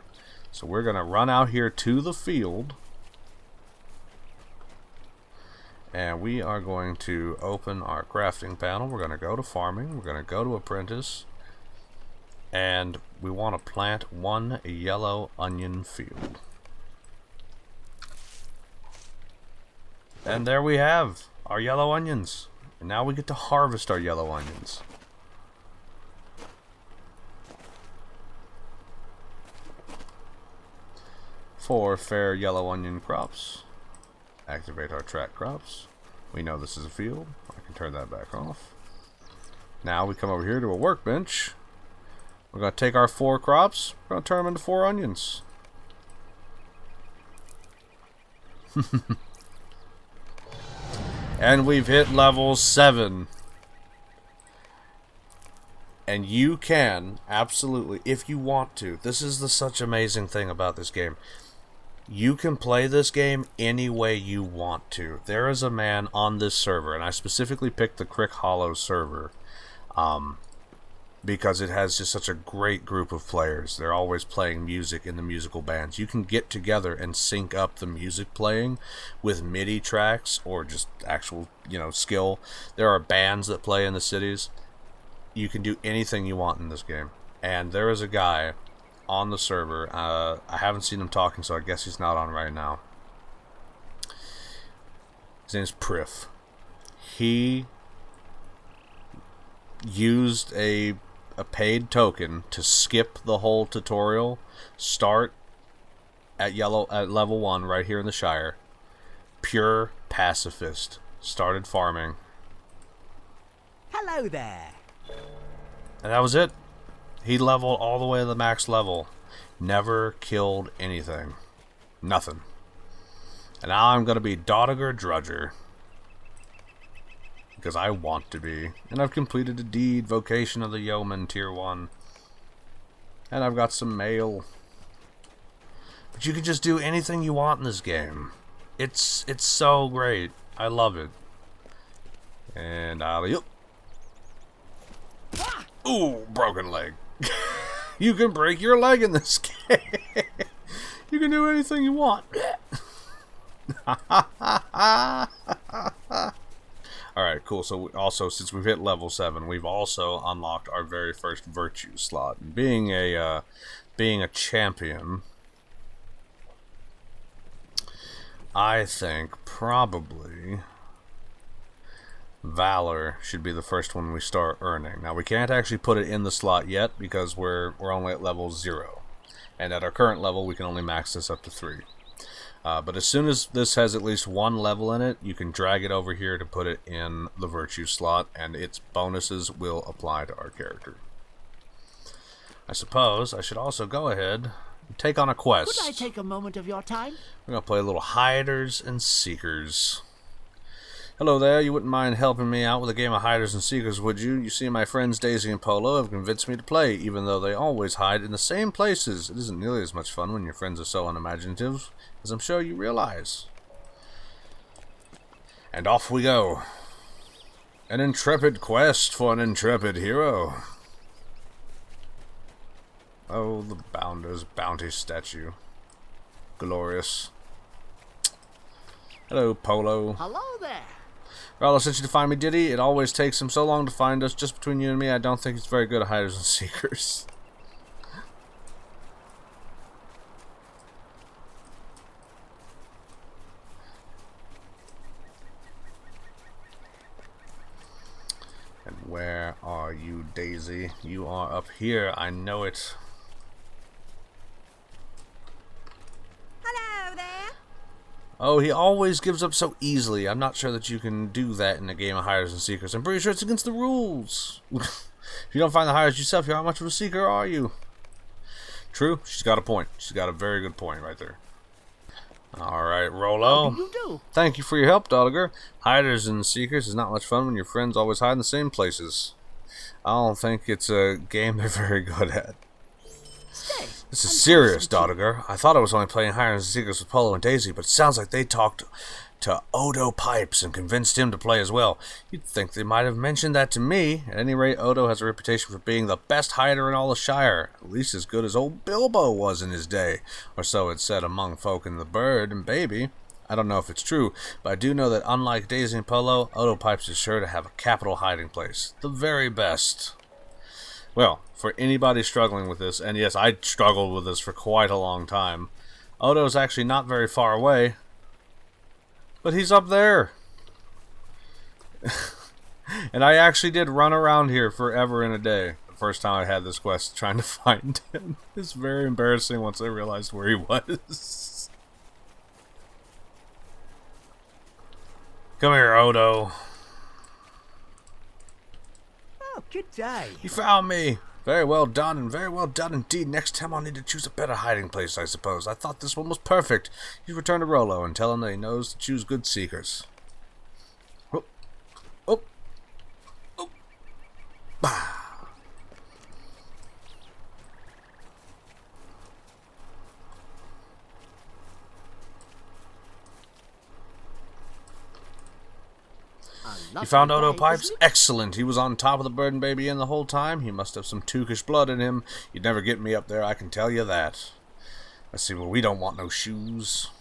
So we're going to run out here to the field. And we are going to open our crafting panel. We're going to go to farming. We're going to go to apprentice. And we want to plant one yellow onion field. And there we have our yellow onions. And now we get to harvest our yellow onions. For fair yellow onion crops. Activate our track crops. We know this is a field. I can turn that back off. Now we come over here to a workbench. We're going to take our 4 crops. We're going to turn them into 4 onions. And we've hit level 7. And you can, absolutely, if you want to. This is the such amazing thing about this game. You can play this game any way you want to. There is a man on this server, and I specifically picked the Crick Hollow server because it has just such a great group of players. They're always playing music in the musical bands. You can get together and sync up the music playing with MIDI tracks or just actual, skill. There are bands that play in the cities. You can do anything you want in this game. And there is a guy on the server. I haven't seen him talking, so I guess he's not on right now. His name's Priff. He used a paid token to skip the whole tutorial, start at level 1 right here in the Shire. Pure pacifist. Started farming. Hello there. And that was it. He leveled all the way to the max level. Never killed anything. Nothing. And now I'm going to be Dodiger Drudger. Because I want to be. And I've completed a deed, Vocation of the Yeoman, Tier 1. And I've got some mail. But you can just do anything you want in this game. It's so great. I love it. And alley-oop. Ooh, broken leg. You can break your leg in this game. You can do anything you want. Alright, cool. So also, since we've hit level 7, we've also unlocked our very first virtue slot. And being a champion, I think probably Valor should be the first one we start earning. Now we can't actually put it in the slot yet because we're only at level 0. And at our current level we can only max this up to 3. But as soon as this has at least 1 level in it, you can drag it over here to put it in the virtue slot, and its bonuses will apply to our character. I suppose I should also go ahead and take on a quest. Could I take a moment of your time? We're going to play a little Hiders and Seekers. Hello there, you wouldn't mind helping me out with a game of hiders and seekers, would you? You see, my friends Daisy and Polo have convinced me to play, even though they always hide in the same places. It isn't nearly as much fun when your friends are so unimaginative, as I'm sure you realize. And off we go. An intrepid quest for an intrepid hero. Oh, the Bounder's bounty statue. Glorious. Hello, Polo. Hello there. Rallo sent you to find me, did he? It always takes him so long to find us. Just between you and me, I don't think he's very good at hiders and seekers. And where are you, Daisy? You are up here, I know it. Hello there. Oh, he always gives up so easily. I'm not sure that you can do that in a game of hiders and seekers. I'm pretty sure it's against the rules. If you don't find the hiders yourself, how much of a seeker are you? True, she's got a point. She's got a very good point right there. Alright, Rollo. How do you do? Thank you for your help, Dodger. Hiders and seekers is not much fun when your friends always hide in the same places. I don't think it's a game they're very good at. Stay. This is serious, Dodger. I thought I was only playing hiders and seekers with Polo and Daisy, but it sounds like they talked to Odo Pipes and convinced him to play as well. You'd think they might have mentioned that to me. At any rate, Odo has a reputation for being the best hider in all the Shire, at least as good as old Bilbo was in his day, or so it's said among folk in the Bird and Baby. I don't know if it's true, but I do know that unlike Daisy and Polo, Odo Pipes is sure to have a capital hiding place. The very best. Well, for anybody struggling with this, and yes, I struggled with this for quite a long time, Odo's actually not very far away. But he's up there. And I actually did run around here forever in a day. The first time I had this quest trying to find him. It's very embarrassing once I realized where he was. Come here, Odo. Oh, good day. You found me. Very well done, and very well done indeed. Next time I'll need to choose a better hiding place, I suppose. I thought this one was perfect. You return to Rollo and tell him that he knows to choose good seekers. Oh. Oh. Oh. Bah. You found Odo Pipes? Excellent. He was on top of the Bird and Baby Inn the whole time. He must have some Tookish blood in him. You'd never get me up there, I can tell you that. Let's see, well, we don't want no shoes.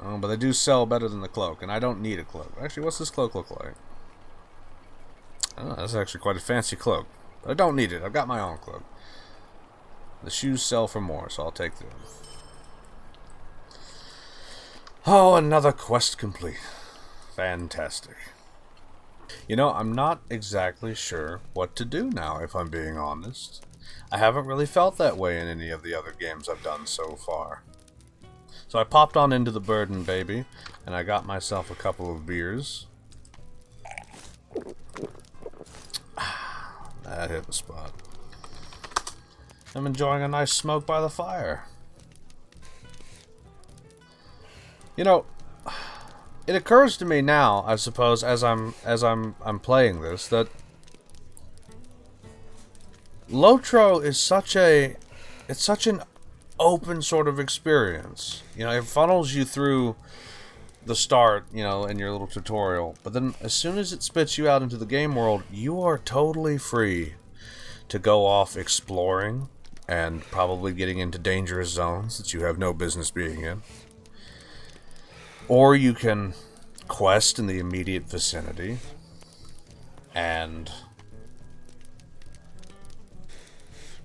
Oh, but they do sell better than the cloak, and I don't need a cloak. Actually, what's this cloak look like? Oh, that's actually quite a fancy cloak. But I don't need it. I've got my own cloak. The shoes sell for more, so I'll take them. Oh, another quest complete. Fantastic. You know, I'm not exactly sure what to do now, if I'm being honest. I haven't really felt that way in any of the other games I've done so far. So I popped on into the Bird and Baby, and I got myself a couple of beers. That hit the spot. I'm enjoying a nice smoke by the fire. You know, it occurs to me now, I suppose, as I'm playing this, that LotRO is such an open sort of experience. You know, it funnels you through the start, you know, in your little tutorial, but then as soon as it spits you out into the game world, you are totally free to go off exploring and probably getting into dangerous zones that you have no business being in. Or you can quest in the immediate vicinity and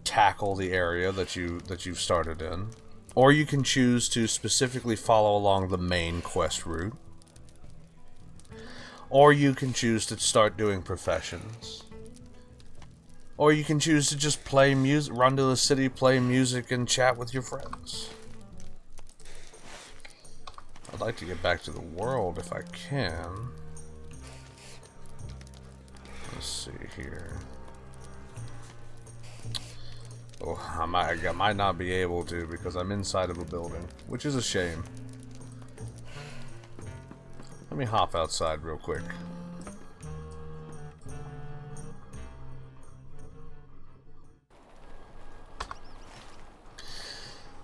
tackle the area that you've started in. Or you can choose to specifically follow along the main quest route. Or you can choose to start doing professions. Or you can choose to just play music, run to the city, play music, and chat with your friends. I'd like to get back to the world if I can. Let's see here. Oh, I might not be able to because I'm inside of a building, which is a shame. Let me hop outside real quick.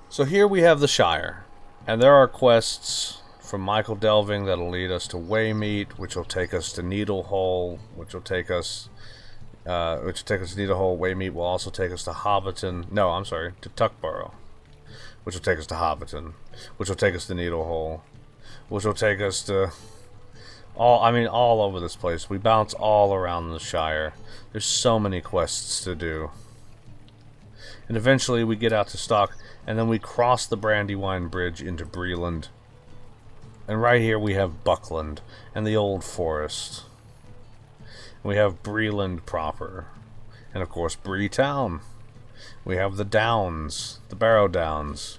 So here we have the Shire, and there are quests from Michael Delving that'll lead us to Waymeet, which will take us to Needlehole, which will take us to Needlehole. Waymeet will also take us to Hobbiton. No, I'm sorry, to Tuckborough, which will take us to Hobbiton, which will take us to Needlehole, which will take us to all over this place. We bounce all around the Shire. There's so many quests to do. And eventually we get out to Stock, and then we cross the Brandywine Bridge into Breland. And right here we have Buckland and the Old Forest. We have Breland proper. And of course Bree Town. We have the Downs, the Barrow Downs.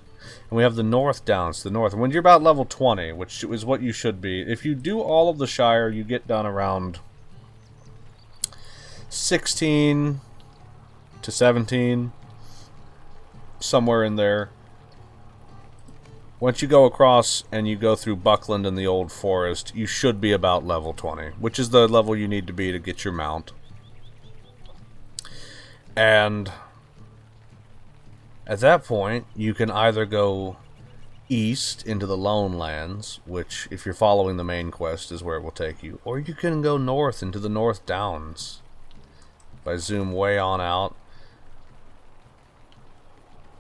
And we have the North Downs to the north. And when you're about level 20, which is what you should be, if you do all of the Shire, you get done around 16 to 17. Somewhere in there. Once you go across and you go through Buckland and the Old Forest, you should be about level 20, which is the level you need to be to get your mount. And at that point, you can either go east into the Lone Lands, which, if you're following the main quest, is where it will take you, or you can go north into the North Downs. If I zoom way on out,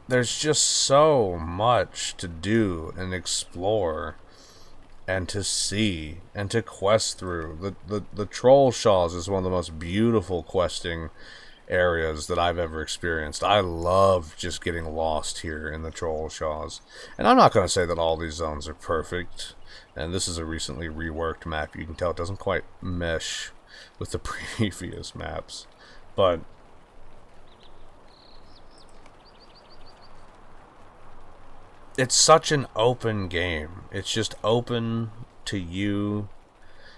there's just so much to do and explore and to see and to quest through. The Troll Shaws is one of the most beautiful questing areas that I've ever experienced. I love just getting lost here in the Troll Shaws. And I'm not going to say that all these zones are perfect. And this is a recently reworked map. You can tell it doesn't quite mesh with the previous maps. But it's such an open game. It's just open to you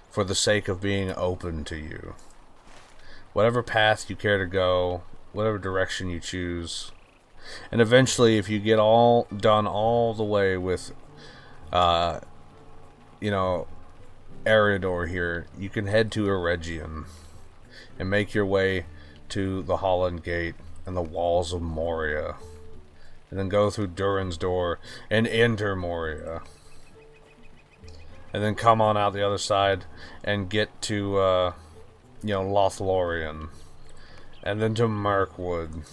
for the sake of being open to you. Whatever path you care to go, whatever direction you choose. And eventually, if you get all done all the way with, Eriador here, you can head to Eregion and make your way to the Holland Gate and the Walls of Moria. And then go through Durin's Door and enter Moria. And then come on out the other side and get to, Lothlorien. And then to Mirkwood.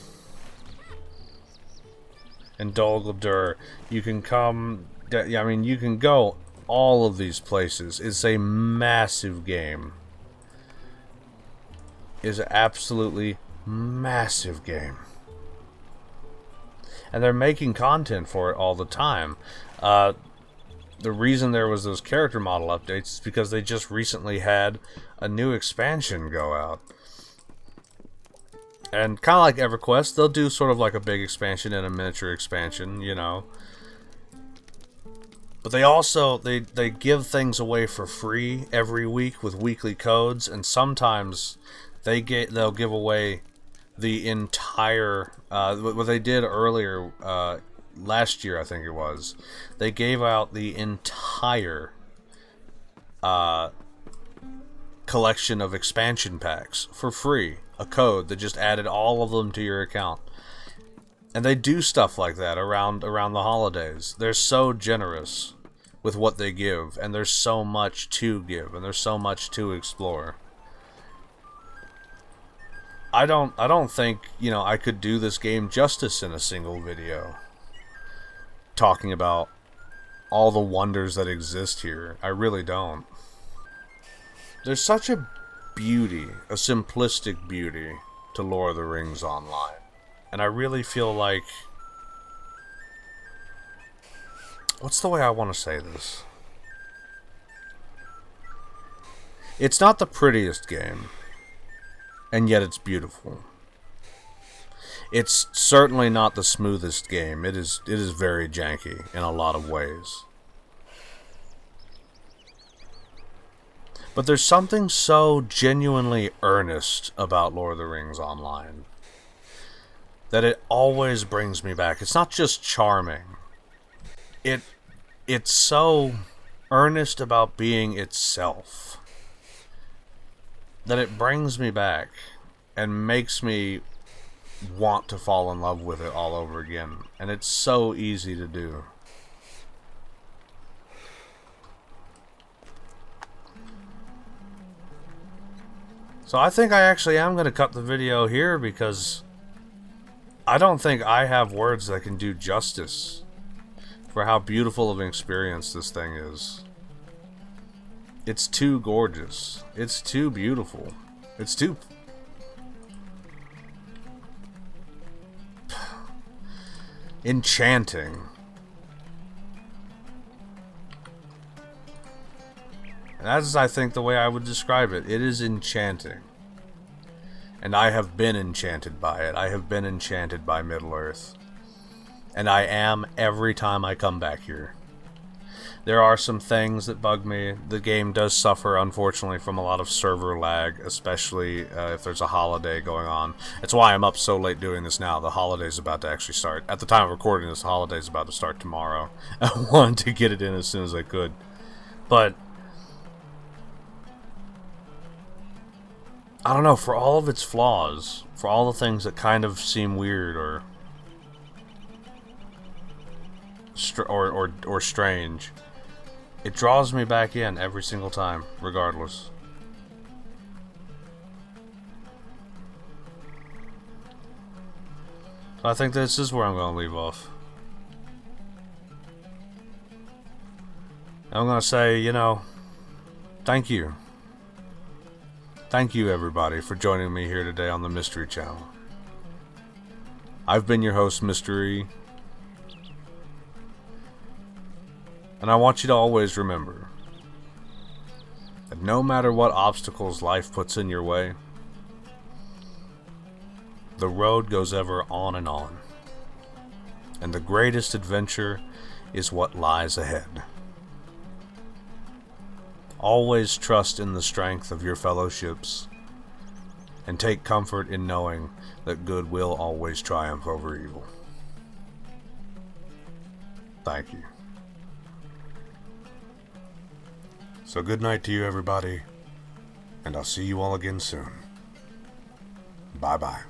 And Dol Guldur. You can come... you can go all of these places. It's a massive game. It's an absolutely massive game. And they're making content for it all the time. The reason there was those character model updates is because they just recently had a new expansion go out. And kind of like EverQuest, they'll do sort of like a big expansion and a miniature expansion, But they also, they give things away for free every week with weekly codes, and sometimes they'll give away the entire, what they did earlier, last year I think it was, they gave out the entire collection of expansion packs for free, a code that just added all of them to your account. And they do stuff like that around the holidays. They're so generous with what they give, and there's so much to give, and there's so much to explore. I don't think, I could do this game justice in a single video. Talking about all the wonders that exist here. I really don't. There's such a beauty, a simplistic beauty to Lord of the Rings Online. And I really feel like... What's the way I want to say this? It's not the prettiest game. And yet it's beautiful. It's certainly not the smoothest game. It is very janky in a lot of ways. But there's something so genuinely earnest about Lord of the Rings Online that it always brings me back. It's not just charming. It's so earnest about being itself that it brings me back and makes me want to fall in love with it all over again. And it's so easy to do. So I think I actually am going to cut the video here because I don't think I have words that can do justice for how beautiful of an experience this thing is. It's too gorgeous. It's too beautiful. It's too... enchanting. That's, I think, the way I would describe it. It is enchanting. And I have been enchanted by it. I have been enchanted by Middle-earth. And I am every time I come back here. There are some things that bug me. The game does suffer, unfortunately, from a lot of server lag, especially if there's a holiday going on. That's why I'm up so late doing this now. The holiday's about to actually start. At the time of recording this, the holiday's about to start tomorrow. I wanted to get it in as soon as I could. But I don't know, for all of its flaws, for all the things that kind of seem weird or strange, it draws me back in every single time, regardless. So I think this is where I'm going to leave off. I'm going to say, you know, thank you. Thank you, everybody, for joining me here today on the Mystery Channel. I've been your host, Mystery. And I want you to always remember that no matter what obstacles life puts in your way, the road goes ever on and on. And the greatest adventure is what lies ahead. Always trust in the strength of your fellowships, and take comfort in knowing that good will always triumph over evil. Thank you. So good night to you, everybody, and I'll see you all again soon. Bye-bye.